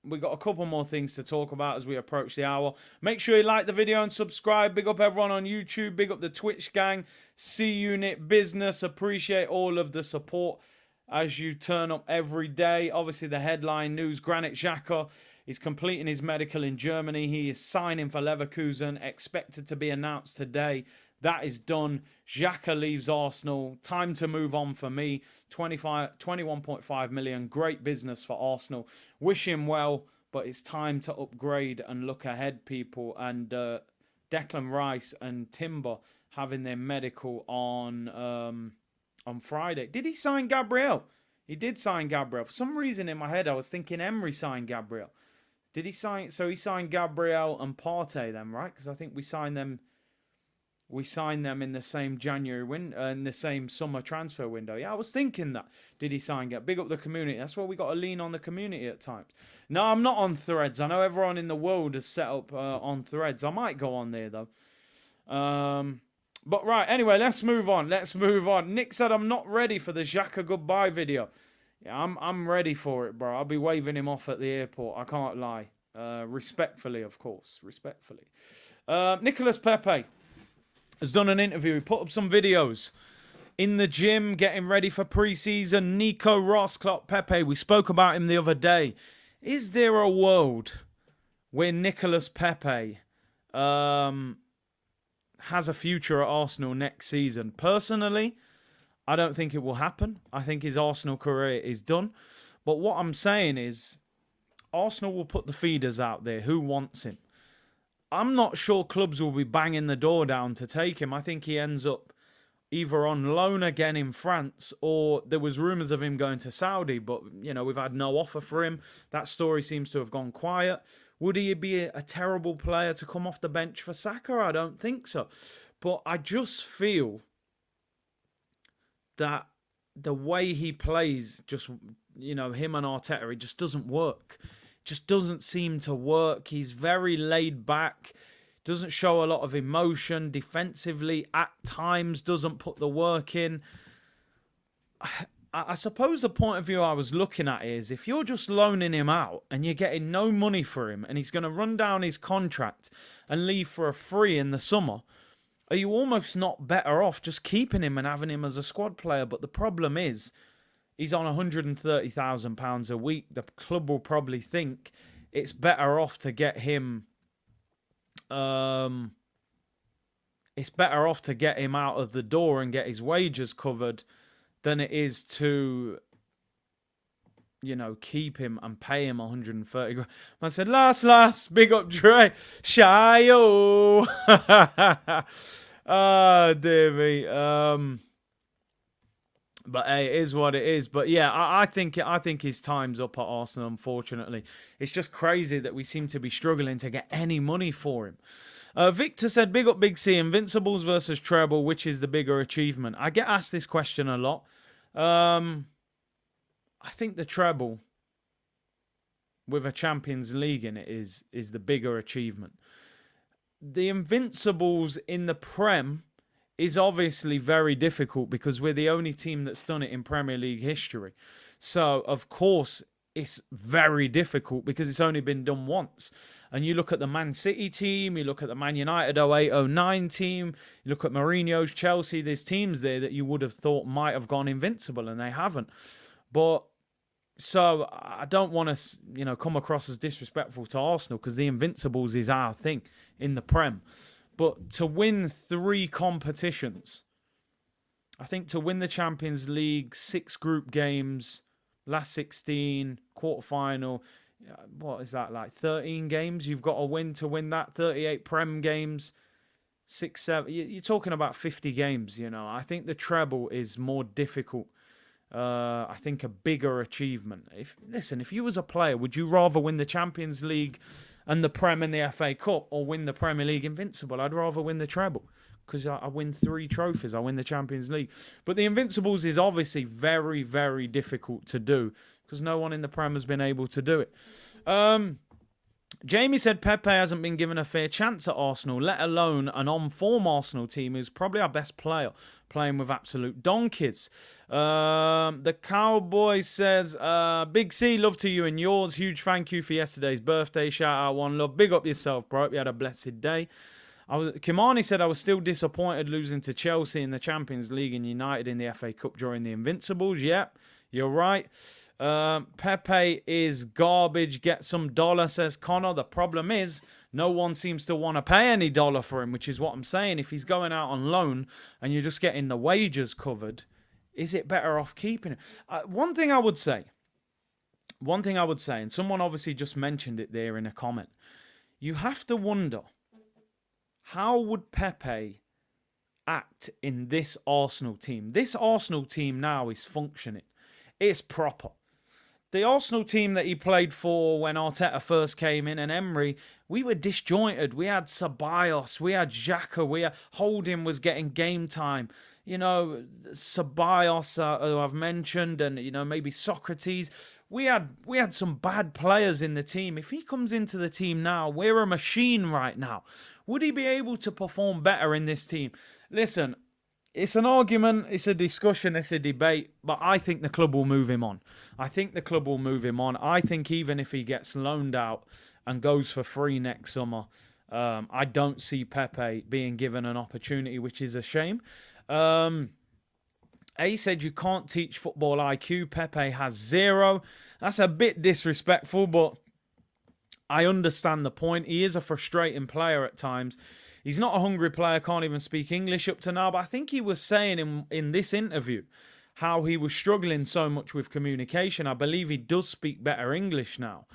[SPEAKER 1] We've got a couple more things to talk about as we approach the hour. Make sure you like the video and subscribe. Big up everyone on YouTube. Big up the Twitch gang. C-Unit Business. Appreciate all of the support as you turn up every day. Obviously, the headline news, Granit Xhaka is completing his medical in Germany. He is signing for Leverkusen, expected to be announced today. That is done. Xhaka leaves Arsenal. Time to move on for me. 21.5 million. Great business for Arsenal. Wish him well, but it's time to upgrade and look ahead, people. And Declan Rice and Timber having their medical on Friday. Did he sign Gabriel? He did sign Gabriel. For some reason in my head, I was thinking Emery signed Gabriel. Did he sign? So he signed Gabriel and Partey then, right? Because I think we signed them. We signed them in the same in the same summer transfer window. Yeah, I was thinking that. Did he sign Gabriel? Big up the community. That's why we got to lean on the community at times. No, I'm not on Threads. I know everyone in the world has set up on Threads. I might go on there though. But right, anyway, let's move on. Nick said, I'm not ready for the Xhaka goodbye video. Yeah, I'm ready for it, bro. I'll be waving him off at the airport. I can't lie. Respectfully, of course. Respectfully. Nicholas Pepe. has done an interview. He put up some videos in the gym, getting ready for pre-season. Nico Ross, Klopp, Pepe. We spoke about him the other day. Is there a world where Nicolas Pepe has a future at Arsenal next season? Personally, I don't think it will happen. I think his Arsenal career is done. But what I'm saying is, Arsenal will put the feeders out there. Who wants him? I'm not sure clubs will be banging the door down to take him. I think he ends up either on loan again in France, or there was rumours of him going to Saudi, but, you know, we've had no offer for him. That story seems to have gone quiet. Would he be a terrible player to come off the bench for Xhaka? I don't think so. But I just feel that the way he plays, just, you know, him and Arteta, it just doesn't work. Just doesn't seem to work. He's very laid back, doesn't show a lot of emotion defensively, at times doesn't put the work in. I suppose the point of view I was looking at is, if you're just loaning him out and you're getting no money for him and he's going to run down his contract and leave for a free in the summer, are you almost not better off just keeping him and having him as a squad player? But the problem is, he's on £130,000 a week. The club will probably think it's better off to get him. It's better off to get him out of the door and get his wages covered than it is to, you know, keep him and pay him 130 grand. I said, last, big up Dre, Shayo. Oh, dear me. But hey, it is what it is. But yeah, I think his time's up at Arsenal, unfortunately. It's just crazy that we seem to be struggling to get any money for him. Victor said, big up Big C, Invincibles versus Treble, which is the bigger achievement? I get asked this question a lot. I think the treble with a Champions League in it is the bigger achievement. The Invincibles in the Prem is obviously very difficult because we're the only team that's done it in Premier League history. So, of course, it's very difficult because it's only been done once. And you look at the Man City team, you look at the Man United 08-09 team, you look at Mourinho's Chelsea, there's teams there that you would have thought might have gone invincible and they haven't. But, so I don't want to, you know, come across as disrespectful to Arsenal because the Invincibles is our thing in the Prem. But to win 3 competitions, I think to win the Champions League, 6 group games, last 16, quarterfinal, what is that, like 13 games you've got to win that, 38 Prem games, 6, 7, you're talking about 50 games, you know. I think the treble is more difficult. I think a bigger achievement. If you was a player, would you rather win the Champions League and the Prem and the FA Cup, or win the Premier League Invincible? I'd rather win the treble because I win 3 trophies. I win the Champions League. But the Invincibles is obviously very, very difficult to do because no one in the Prem has been able to do it. Jamie said Pepe hasn't been given a fair chance at Arsenal, let alone an on-form Arsenal team who's probably our best player, playing with absolute donkeys. The Cowboy says, Big C, love to you and yours. Huge thank you for yesterday's birthday. Shout out, one love. Big up yourself, bro. Hope you had a blessed day. Kimani said, I was still disappointed losing to Chelsea in the Champions League and United in the FA Cup during the Invincibles. Yep, you're right. Pepe is garbage. Get some dollar, says Connor. The problem is no one seems to want to pay any dollar for him, which is what I'm saying. If he's going out on loan and you're just getting the wages covered, is it better off keeping it? One thing I would say, and someone obviously just mentioned it there in a comment, you have to wonder, how would Pepe act in this Arsenal team? This Arsenal team now is functioning. It's proper. The Arsenal team that he played for when Arteta first came in and Emery, we were disjointed. We had Ceballos, we had Xhaka, Holding was getting game time. You know, Ceballos, who I've mentioned, and, you know, maybe Socrates. We had some bad players in the team. If he comes into the team now, we're a machine right now. Would he be able to perform better in this team? Listen, it's an argument, it's a discussion, it's a debate, but I think the club will move him on. I think even if he gets loaned out and goes for free next summer, I don't see Pepe being given an opportunity, which is a shame. A said you can't teach football IQ. Pepe has 0. That's a bit disrespectful, but I understand the point. He is a frustrating player at times. He's not a hungry player, can't even speak English up to now, but I think he was saying in this interview how he was struggling so much with communication. I believe he does speak better English now.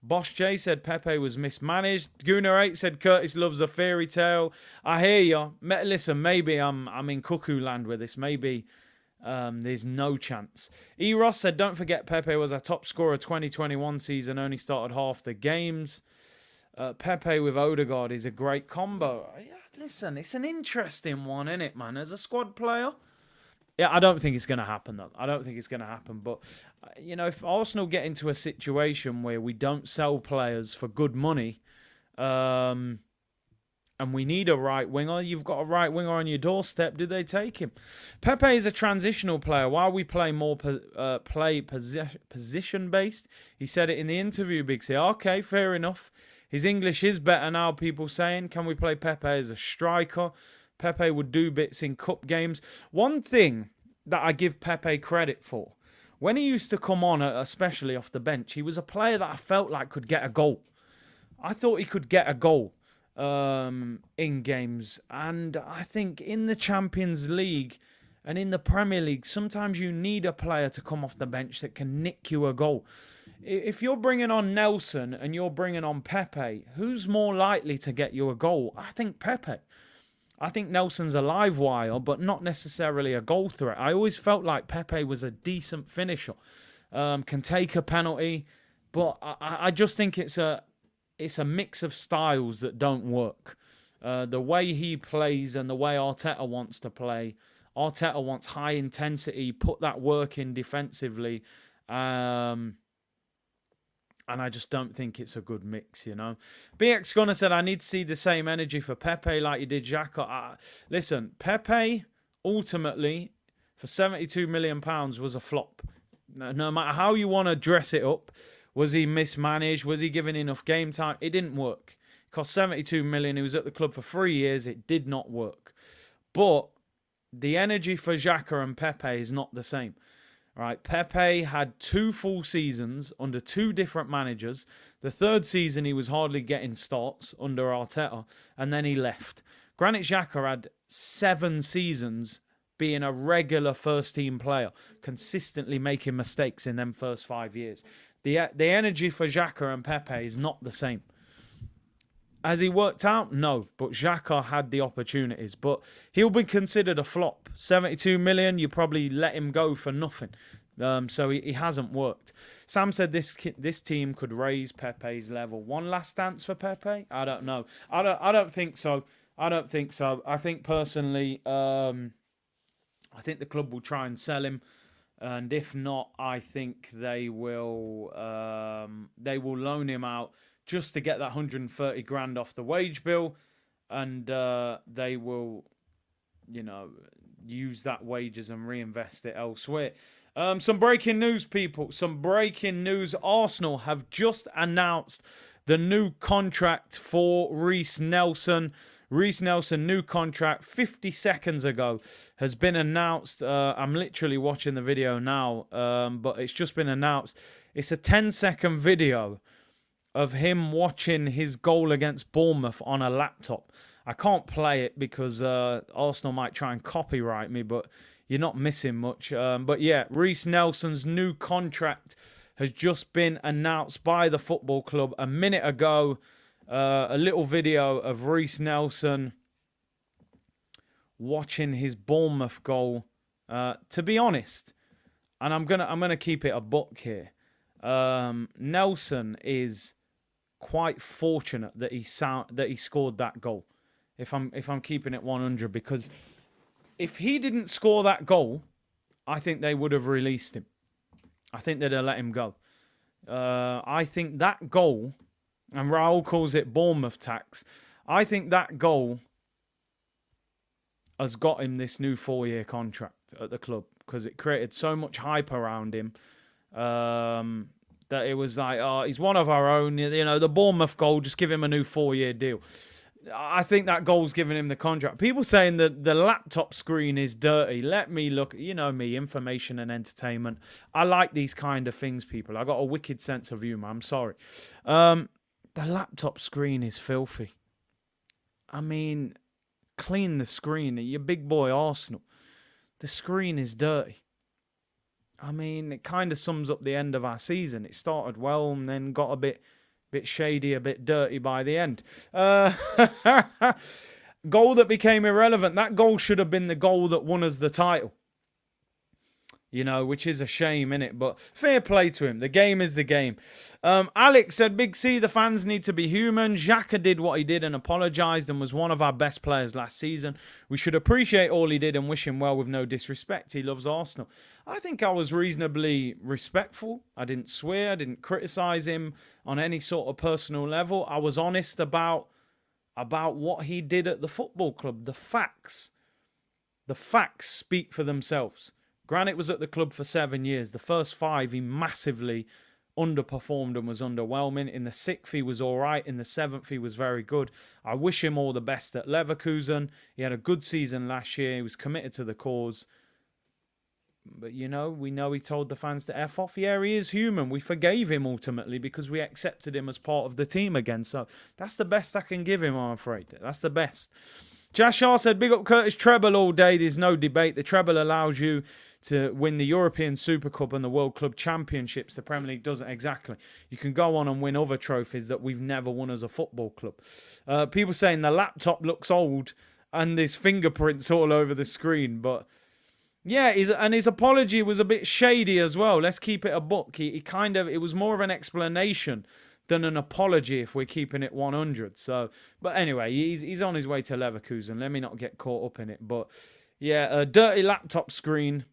[SPEAKER 1] Boss J said Pepe was mismanaged. Gunnar8 said Curtis loves a fairy tale. I hear you. Listen, maybe I'm in cuckoo land with this. Maybe there's no chance. E. Ross said, don't forget Pepe was our top scorer 2021 season, only started half the games. Pepe with Odegaard is a great combo. Yeah, listen, it's an interesting one, isn't it, man? As a squad player. Yeah, I don't think it's going to happen, though. I don't think it's going to happen. But, if Arsenal get into a situation where we don't sell players for good money, and we need a right winger, you've got a right winger on your doorstep, do they take him? Pepe is a transitional player. While we play more position-based, he said it in the interview, Big C. Okay, fair enough. His English is better now, people saying. Can we play Pepe as a striker? Pepe would do bits in cup games. One thing that I give Pepe credit for, when he used to come on, especially off the bench, he was a player that I felt like could get a goal. I thought he could get a goal in games. And I think in the Champions League and in the Premier League, sometimes you need a player to come off the bench that can nick you a goal. If you're bringing on Nelson and you're bringing on Pepe, who's more likely to get you a goal? I think Pepe. I think Nelson's a live wire, but not necessarily a goal threat. I always felt like Pepe was a decent finisher. Can take a penalty, but I just think it's a mix of styles that don't work. The way he plays and the way Arteta wants to play. Arteta wants high intensity, put that work in defensively. And I just don't think it's a good mix, BX Gunner said, I need to see the same energy for Pepe like you did Xhaka. Listen, Pepe, ultimately, for £72 million was a flop. No matter how you want to dress it up, was he mismanaged? Was he given enough game time? It didn't work. It cost £72 million. He was at the club for 3 years. It did not work. But the energy for Xhaka and Pepe is not the same. Right, Pepe had 2 full seasons under 2 different managers. The 3rd season, he was hardly getting starts under Arteta, and then he left. Granit Xhaka had 7 seasons being a regular first-team player, consistently making mistakes in them first 5 years. The energy for Xhaka and Pepe is not the same. Has he worked out? No, but Xhaka had the opportunities. But he'll be considered a flop. 72 million, you probably let him go for nothing. So he hasn't worked. Sam said this team could raise Pepe's level. One last dance for Pepe? I don't know. I don't think so. I don't think so. I think personally, I think the club will try and sell him. And if not, I think they will loan him out just to get that 130 grand off the wage bill, and they will, use that wages and reinvest it elsewhere. Some breaking news, people. Some breaking news. Arsenal have just announced the new contract for Reiss Nelson. Reiss Nelson, new contract, 50 seconds ago, has been announced. I'm literally watching the video now, but it's just been announced. It's a 10-second video of him watching his goal against Bournemouth on a laptop. I can't play it because Arsenal might try and copyright me, but you're not missing much. But yeah, Reiss Nelson's new contract has just been announced by the football club a minute ago. A little video of Reiss Nelson watching his Bournemouth goal. To be honest, and I'm gonna keep it a buck here. Nelson is quite fortunate that he scored that goal. If I'm keeping it 100, because if he didn't score that goal, I think they would have released him. I think they'd have let him go. I think that goal, and Raul calls it Bournemouth tax, I think that goal has got him this new 4-year contract at the club because it created so much hype around him. That it was like, oh, he's one of our own. You know, the Bournemouth goal, just give him a new 4-year deal. I think that goal's giving him the contract. People saying that the laptop screen is dirty. Let me look. You know me, information and entertainment. I like these kind of things, people. I got a wicked sense of humour. I'm sorry. The laptop screen is filthy. I mean, clean the screen. Your big boy Arsenal. The screen is dirty. I mean, it kind of sums up the end of our season. It started well and then got a bit shady, a bit dirty by the end. Goal that became irrelevant. That goal should have been the goal that won us the title. You know, which is a shame, innit? But fair play to him. The game is the game. Alex said, Big C, the fans need to be human. Xhaka did what he did and apologised and was one of our best players last season. We should appreciate all he did and wish him well with no disrespect. He loves Arsenal. I think I was reasonably respectful. I didn't swear. I didn't criticise him on any sort of personal level. I was honest about what he did at the football club. The facts speak for themselves. Granit was at the club for 7 years. The first 5, he massively underperformed and was underwhelming. In the 6th, he was all right. In the 7th, he was very good. I wish him all the best at Leverkusen. He had a good season last year. He was committed to the cause. But, you know, we know he told the fans to F off. Yeah, he is human. We forgave him ultimately because we accepted him as part of the team again. So that's the best I can give him, I'm afraid. That's the best. Jashar said, big up Curtis treble all day. There's no debate. The treble allows you to win the European Super Cup and the World Club Championships. The Premier League doesn't exactly. You can go on and win other trophies that we've never won as a football club. People saying the laptop looks old and there's fingerprints all over the screen. But yeah, his apology was a bit shady as well. Let's keep it a buck. It was more of an explanation than an apology if we're keeping it 100. So, but anyway, he's on his way to Leverkusen. Let me not get caught up in it. But yeah, a dirty laptop screen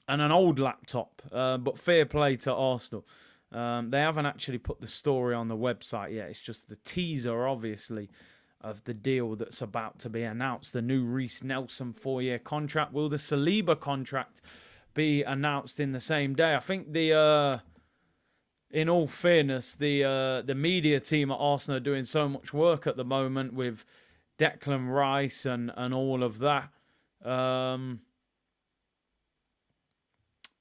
[SPEAKER 1] and an old laptop. But fair play to Arsenal. They haven't actually put the story on the website yet. It's just the teaser, obviously, of the deal that's about to be announced. The new Reece Nelson 4-year contract. Will the Saliba contract be announced in the same day? I think in all fairness, the media team at Arsenal are doing so much work at the moment with Declan Rice and all of that.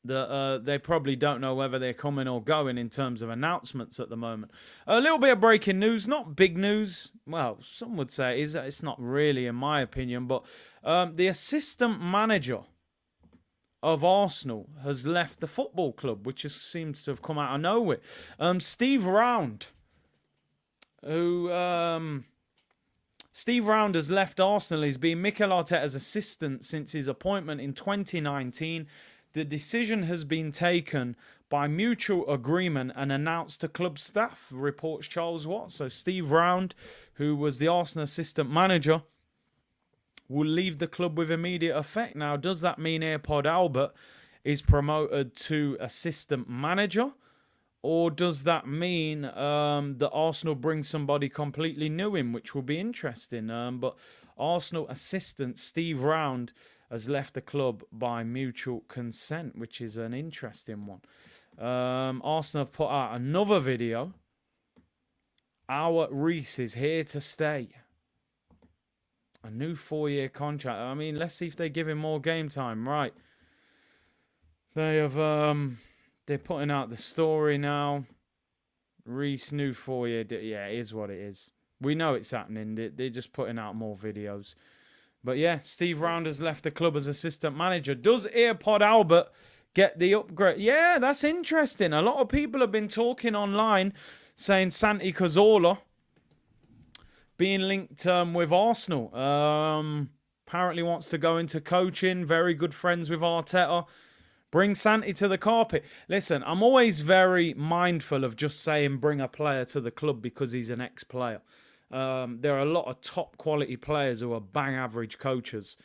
[SPEAKER 1] They probably don't know whether they're coming or going in terms of announcements at the moment. A little bit of breaking news, not big news. Well, some would say it's not really, in my opinion, but the assistant manager of Arsenal has left the football club, which seems to have come out of nowhere. Steve Round has left Arsenal. He's been Mikel Arteta's assistant since his appointment in 2019. The decision has been taken by mutual agreement and announced to club staff, reports Charles Watt. So Steve Round, who was the Arsenal assistant manager, will leave the club with immediate effect. Now, does that mean AirPod Albert is promoted to assistant manager? Or does that mean that Arsenal brings somebody completely new in, which will be interesting? But Arsenal assistant Steve Round has left the club by mutual consent, which is an interesting one. Arsenal have put out another video. Our Reece is here to stay. A new 4-year contract. I mean, let's see if they give him more game time. Right. They have, they're putting out the story now. Reece, new 4-year. Yeah, it is what it is. We know it's happening. They're just putting out more videos. But yeah, Steve Round has left the club as assistant manager. Does AirPod Albert get the upgrade? Yeah, that's interesting. A lot of people have been talking online saying Santi Cazorla being linked with Arsenal. Apparently wants to go into coaching. Very good friends with Arteta. Bring Santi to the carpet. Listen, I'm always very mindful of just saying bring a player to the club because he's an ex-player. There are a lot of top quality players who are bang average coaches.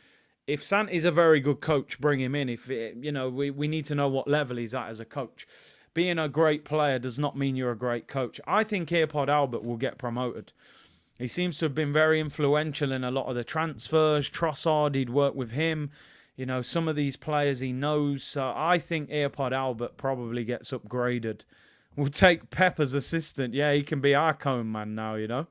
[SPEAKER 1] If Santi's a very good coach, bring him in. We need to know what level he's at as a coach. Being a great player does not mean you're a great coach. I think AirPod Albert will get promoted. He seems to have been very influential in a lot of the transfers. Trossard, he'd worked with him. You know, some of these players he knows. So I think AirPod Albert probably gets upgraded We'll take Pep as assistant. Yeah, he can be our cone man now, you know.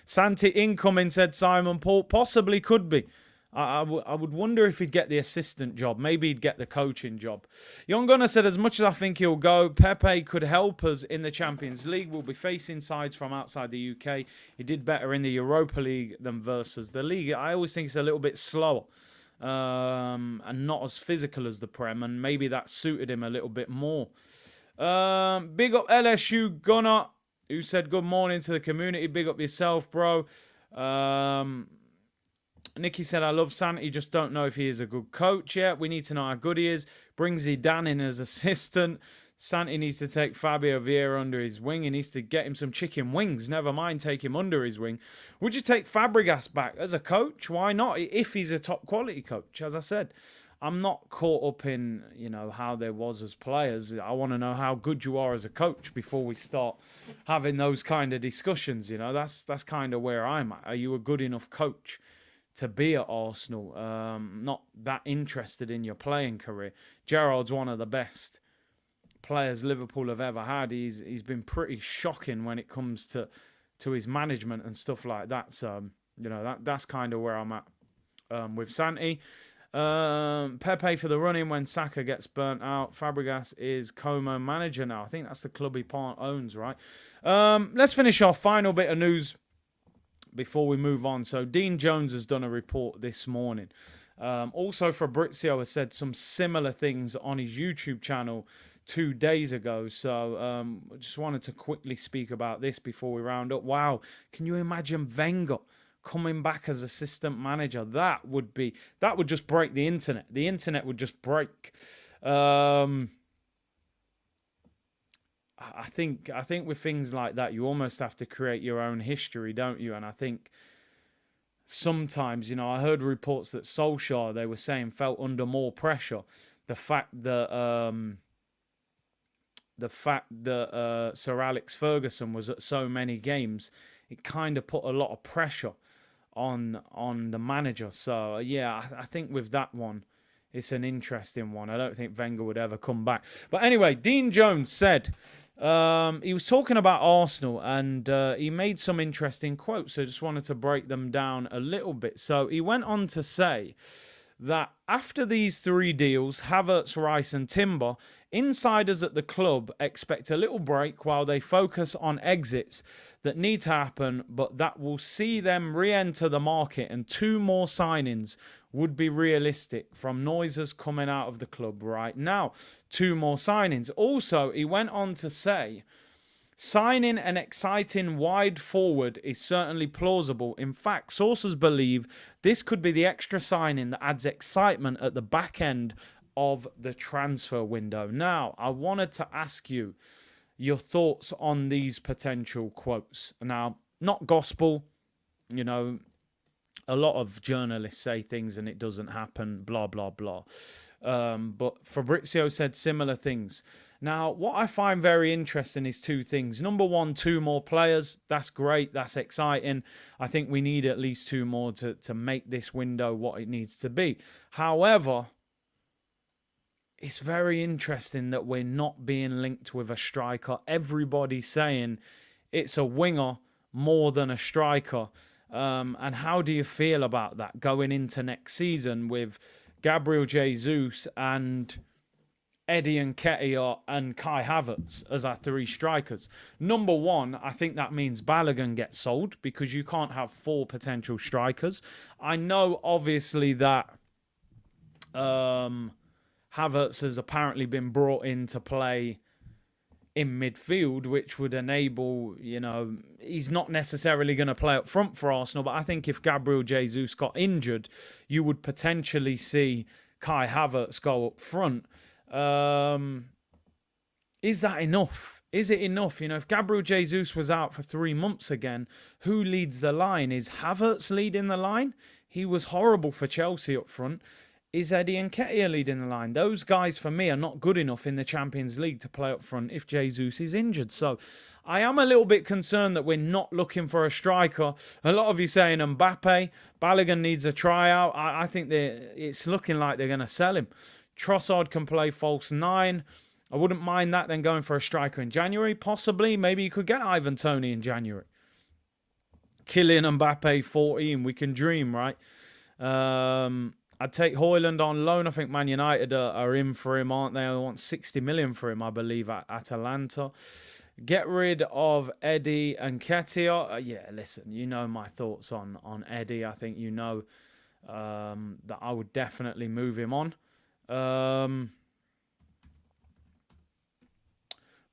[SPEAKER 1] Santi incoming, said Simon Paul. Possibly could be. I would wonder if he'd get the assistant job. Maybe he'd get the coaching job. Young Gunner said, as much as I think he'll go, Pepe could help us in the Champions League. We'll be facing sides from outside the UK. He did better in the Europa League than versus the league. I always think it's a little bit slower and not as physical as the Prem. And maybe that suited him a little bit more. Big up LSU Gunner, who said good morning to the community. Big up yourself, bro. Nicky said, I love Santi, just don't know if he is a good coach yet. We need to know how good he is. Brings Zidane in as assistant. Santi needs to take Fabio Vieira under his wing. He needs to get him some chicken wings. Never mind take him under his wing. Would you take Fabregas back as a coach? Why not? If he's a top quality coach, as I said. I'm not caught up in, you know, how there was as players. I want to know how good you are as a coach before we start having those kind of discussions. You know, that's kind of where I'm at. Are you a good enough coach to be at Arsenal? Not that interested in your playing career. Gerrard's one of the best players Liverpool have ever had. He's been pretty shocking when it comes to his management and stuff like that. So, you know, that's kind of where I'm at with Santi. Pepe for the run-in when Xhaka gets burnt out. Fabregas is Como manager now. I think that's the club he owns, right? Let's finish our final bit of news before we move on. So Dean Jones has done a report this morning. Also Fabrizio has said some similar things on his YouTube channel 2 days ago. So I just wanted to quickly speak about this before we round up. Wow, can you imagine Wenger coming back as assistant manager? That would just break the internet. The internet would just break. I think with things like that, you almost have to create your own history, don't you? And I think sometimes, you know, I heard reports that Solskjaer, they were saying, felt under more pressure. The fact that Sir Alex Ferguson was at so many games, it kind of put a lot of pressure on the manager. So yeah, I think with that one, it's an interesting one. I don't think Wenger would ever come back. But anyway, Dean Jones said, he was talking about Arsenal and he made some interesting quotes. So I just wanted to break them down a little bit. So he went on to say that after these 3 deals, Havertz, Rice and Timber, insiders at the club expect a little break while they focus on exits that need to happen, but that will see them re-enter the market, and 2 more signings would be realistic from noises coming out of the club right now. 2 more signings. Also, he went on to say, signing an exciting wide forward is certainly plausible. In fact, sources believe this could be the extra signing that adds excitement at the back end of the transfer window. Now, I wanted to ask you your thoughts on these potential quotes. Now, not gospel, you know, a lot of journalists say things and it doesn't happen, blah, blah, blah. But Fabrizio said similar things. Now, what I find very interesting is 2 things. Number 1, 2 more players. That's great. That's exciting. I think we need at least 2 more to make this window what it needs to be. However, it's very interesting that we're not being linked with a striker. Everybody's saying it's a winger more than a striker. And how do you feel about that going into next season with Gabriel Jesus and Eddie Nketiah and Kai Havertz as our 3 strikers? Number 1, I think that means Balogun gets sold because you can't have 4 potential strikers. I know, obviously, that Havertz has apparently been brought in to play in midfield, which would enable, you know, he's not necessarily going to play up front for Arsenal, but I think if Gabriel Jesus got injured, you would potentially see Kai Havertz go up front. Is that enough? Is it enough? You know, if Gabriel Jesus was out for 3 months again, who leads the line? Is Havertz leading the line? He was horrible for Chelsea up front. Is Eddie Nketiah leading the line? Those guys, for me, are not good enough in the Champions League to play up front if Jesus is injured. So I am a little bit concerned that we're not looking for a striker. A lot of you saying Mbappe, Balogun needs a tryout. I think it's looking like they're going to sell him. Trossard can play false 9. I wouldn't mind that then going for a striker in January. Possibly, maybe you could get Ivan Toney in January. Kylian Mbappe 14, we can dream, right? I'd take Højlund on loan. I think Man United are in for him, aren't they? They want 60 million for him, I believe, at Atalanta. Get rid of Eddie and Nketiah. Yeah, listen, you know my thoughts on Eddie. I think you know that I would definitely move him on.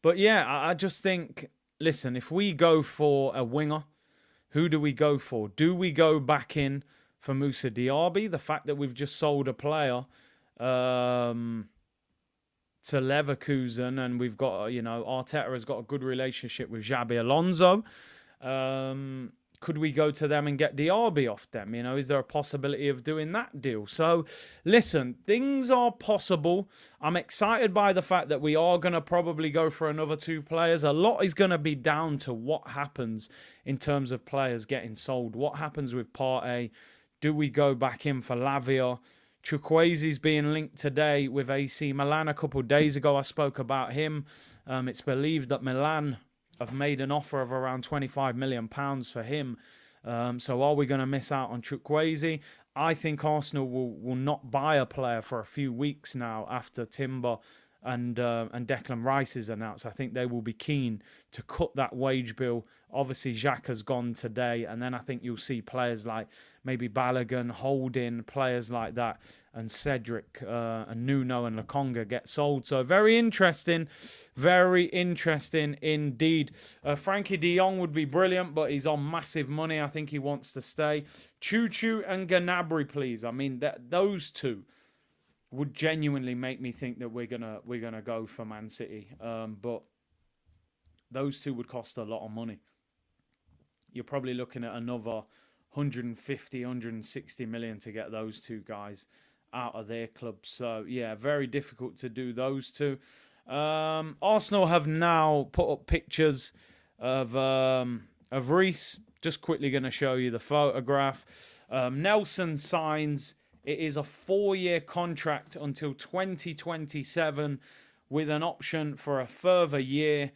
[SPEAKER 1] But yeah, I just think, listen, if we go for a winger, who do we go for? Do we go back in for Moussa Diaby? The fact that we've just sold a player to Leverkusen, and we've got, Arteta has got a good relationship with Xabi Alonso. Could we go to them and get Diaby off them? Is there a possibility of doing that deal? So, listen, things are possible. I'm excited by the fact that we are going to probably go for another 2 players. A lot is going to be down to what happens in terms of players getting sold. What happens with Partey? Do we go back in for Lavia? Chukwueze's being linked today with AC Milan. A couple of days ago, I spoke about him. It's believed that Milan have made an offer of around £25 million for him. So are we going to miss out on Chukwueze? I think Arsenal will not buy a player for a few weeks now after Timber and Declan Rice is announced. I think they will be keen to cut that wage bill. Obviously, Xhaka's gone today, and then I think you'll see players like maybe Balogun, Holding, players like that, and Cedric and Nuno and Lokonga get sold. So very interesting indeed. Frankie de Jong would be brilliant, but he's on massive money. I think he wants to stay. Choo and Gnabry, please. I mean, those two would genuinely make me think that we're gonna go for Man City. But those two would cost a lot of money. You're probably looking at another 150, 160 million to get those two guys out of their club. So yeah, very difficult to do those two. Arsenal have now put up pictures of Reece. Just quickly going to show you the photograph. Nelson signs. It is a 4-year contract until 2027 with an option for a further year.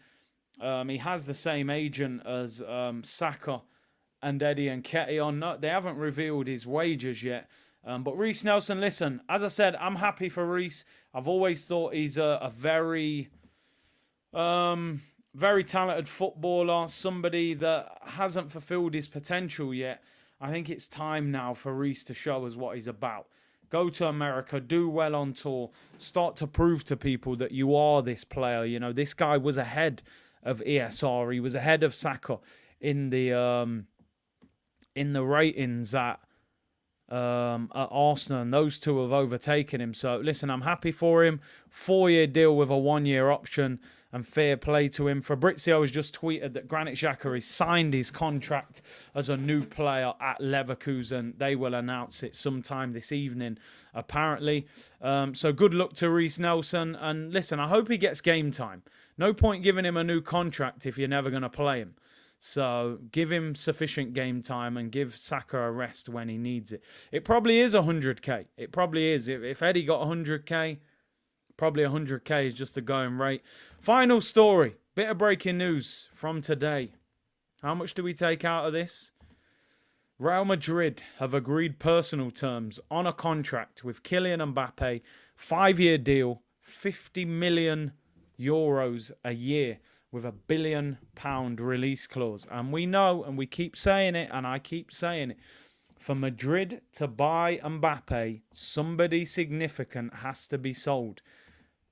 [SPEAKER 1] He has the same agent as Xhaka and Eddie Nketiah. No, they haven't revealed his wages yet. But Reece Nelson, listen, as I said, I'm happy for Reece. I've always thought he's a very talented footballer, somebody that hasn't fulfilled his potential yet. I think it's time now for Reece to show us what he's about. Go to America, do well on tour, start to prove to people that you are this player. This guy was ahead of ESR. He was ahead of Xhaka in the ratings at Arsenal, and those two have overtaken him. So listen, I'm happy for him. 4-year deal with a 1-year option, and fair play to him. Fabrizio has just tweeted that Granit Xhaka has signed his contract as a new player at Leverkusen. They will announce it sometime this evening, apparently. So good luck to Reece Nelson. And listen, I hope he gets game time. No point giving him a new contract if you're never going to play him. So give him sufficient game time and give Saka a rest when he needs it. It probably is 100k. It probably is. If Eddie got 100k, probably 100k is just the going rate. Final story. Bit of breaking news from today. How much do we take out of this? Real Madrid have agreed personal terms on a contract with Kylian Mbappe. 5-year deal, 50 million euros a year, with a £1 billion release clause. And we know, and we keep saying it, and I keep saying it, for Madrid to buy Mbappe, somebody significant has to be sold.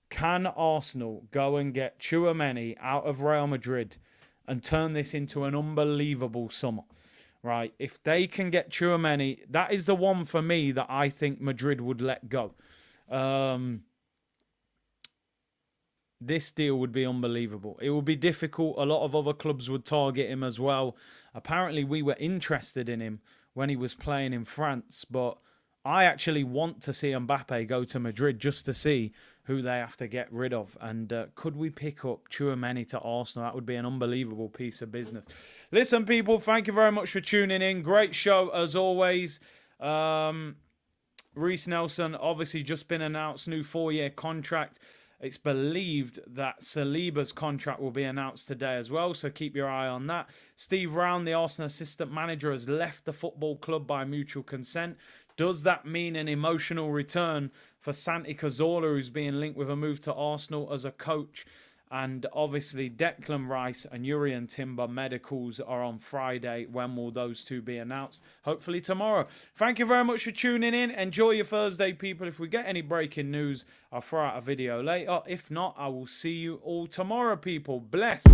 [SPEAKER 1] Can Arsenal go and get Tchouaméni out of Real Madrid and turn this into an unbelievable summer? Right? If they can get Tchouaméni, that is the one for me that I think Madrid would let go. This deal would be unbelievable. It would be difficult. A lot of other clubs would target him as well. Apparently, we were interested in him when he was playing in France, but I actually want to see Mbappe go to Madrid just to see who they have to get rid of. And could we pick up Tchouaméni to Arsenal? That would be an unbelievable piece of business. Listen, people, thank you very much for tuning in. Great show, as always. Reece Nelson, obviously just been announced, new 4-year contract. It's believed that Saliba's contract will be announced today as well, so keep your eye on that. Steve Round, the Arsenal assistant manager, has left the football club by mutual consent. Does that mean an emotional return for Santi Cazorla, who's being linked with a move to Arsenal as a coach? And obviously Declan Rice and Jurrien Timber medicals are on Friday. When will those two be announced? Hopefully tomorrow. Thank you very much for tuning in. Enjoy your Thursday, people. If we get any breaking news, I'll throw out a video later. If not, I will see you all tomorrow, people. Bless.